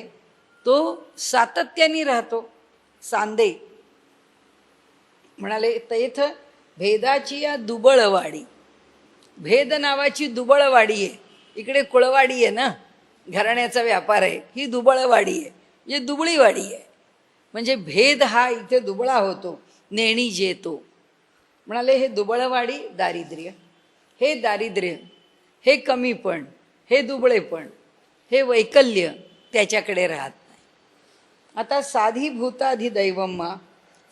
तो सातत्याने राहतो. सांदे म्हणाले तेथ भेदाची या दुबळवाडी. भेद नावाची दुबळवाडी आहे, इकडे कुळवाडी आहे ना, घराण्याचा व्यापार आहे, ही दुबळवाडी आहे, म्हणजे दुबळी वाडी आहे. म्हणजे भेद हा इथे दुबळा होतो, नेणी जेतो. म्हणाले हे दुबळवाडी दारिद्र्य, हे दारिद्र्य, हे कमीपण, हे दुबळेपण, हे वैकल्य त्याच्याकडे राहत नाही. आता साधी भूताधिदैवम्मा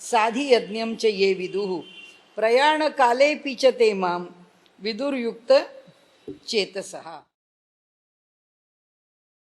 साधी यज्ञम च ये विदुः प्रयाण काले पिचते माम विदुर्युक्त चेतसहा.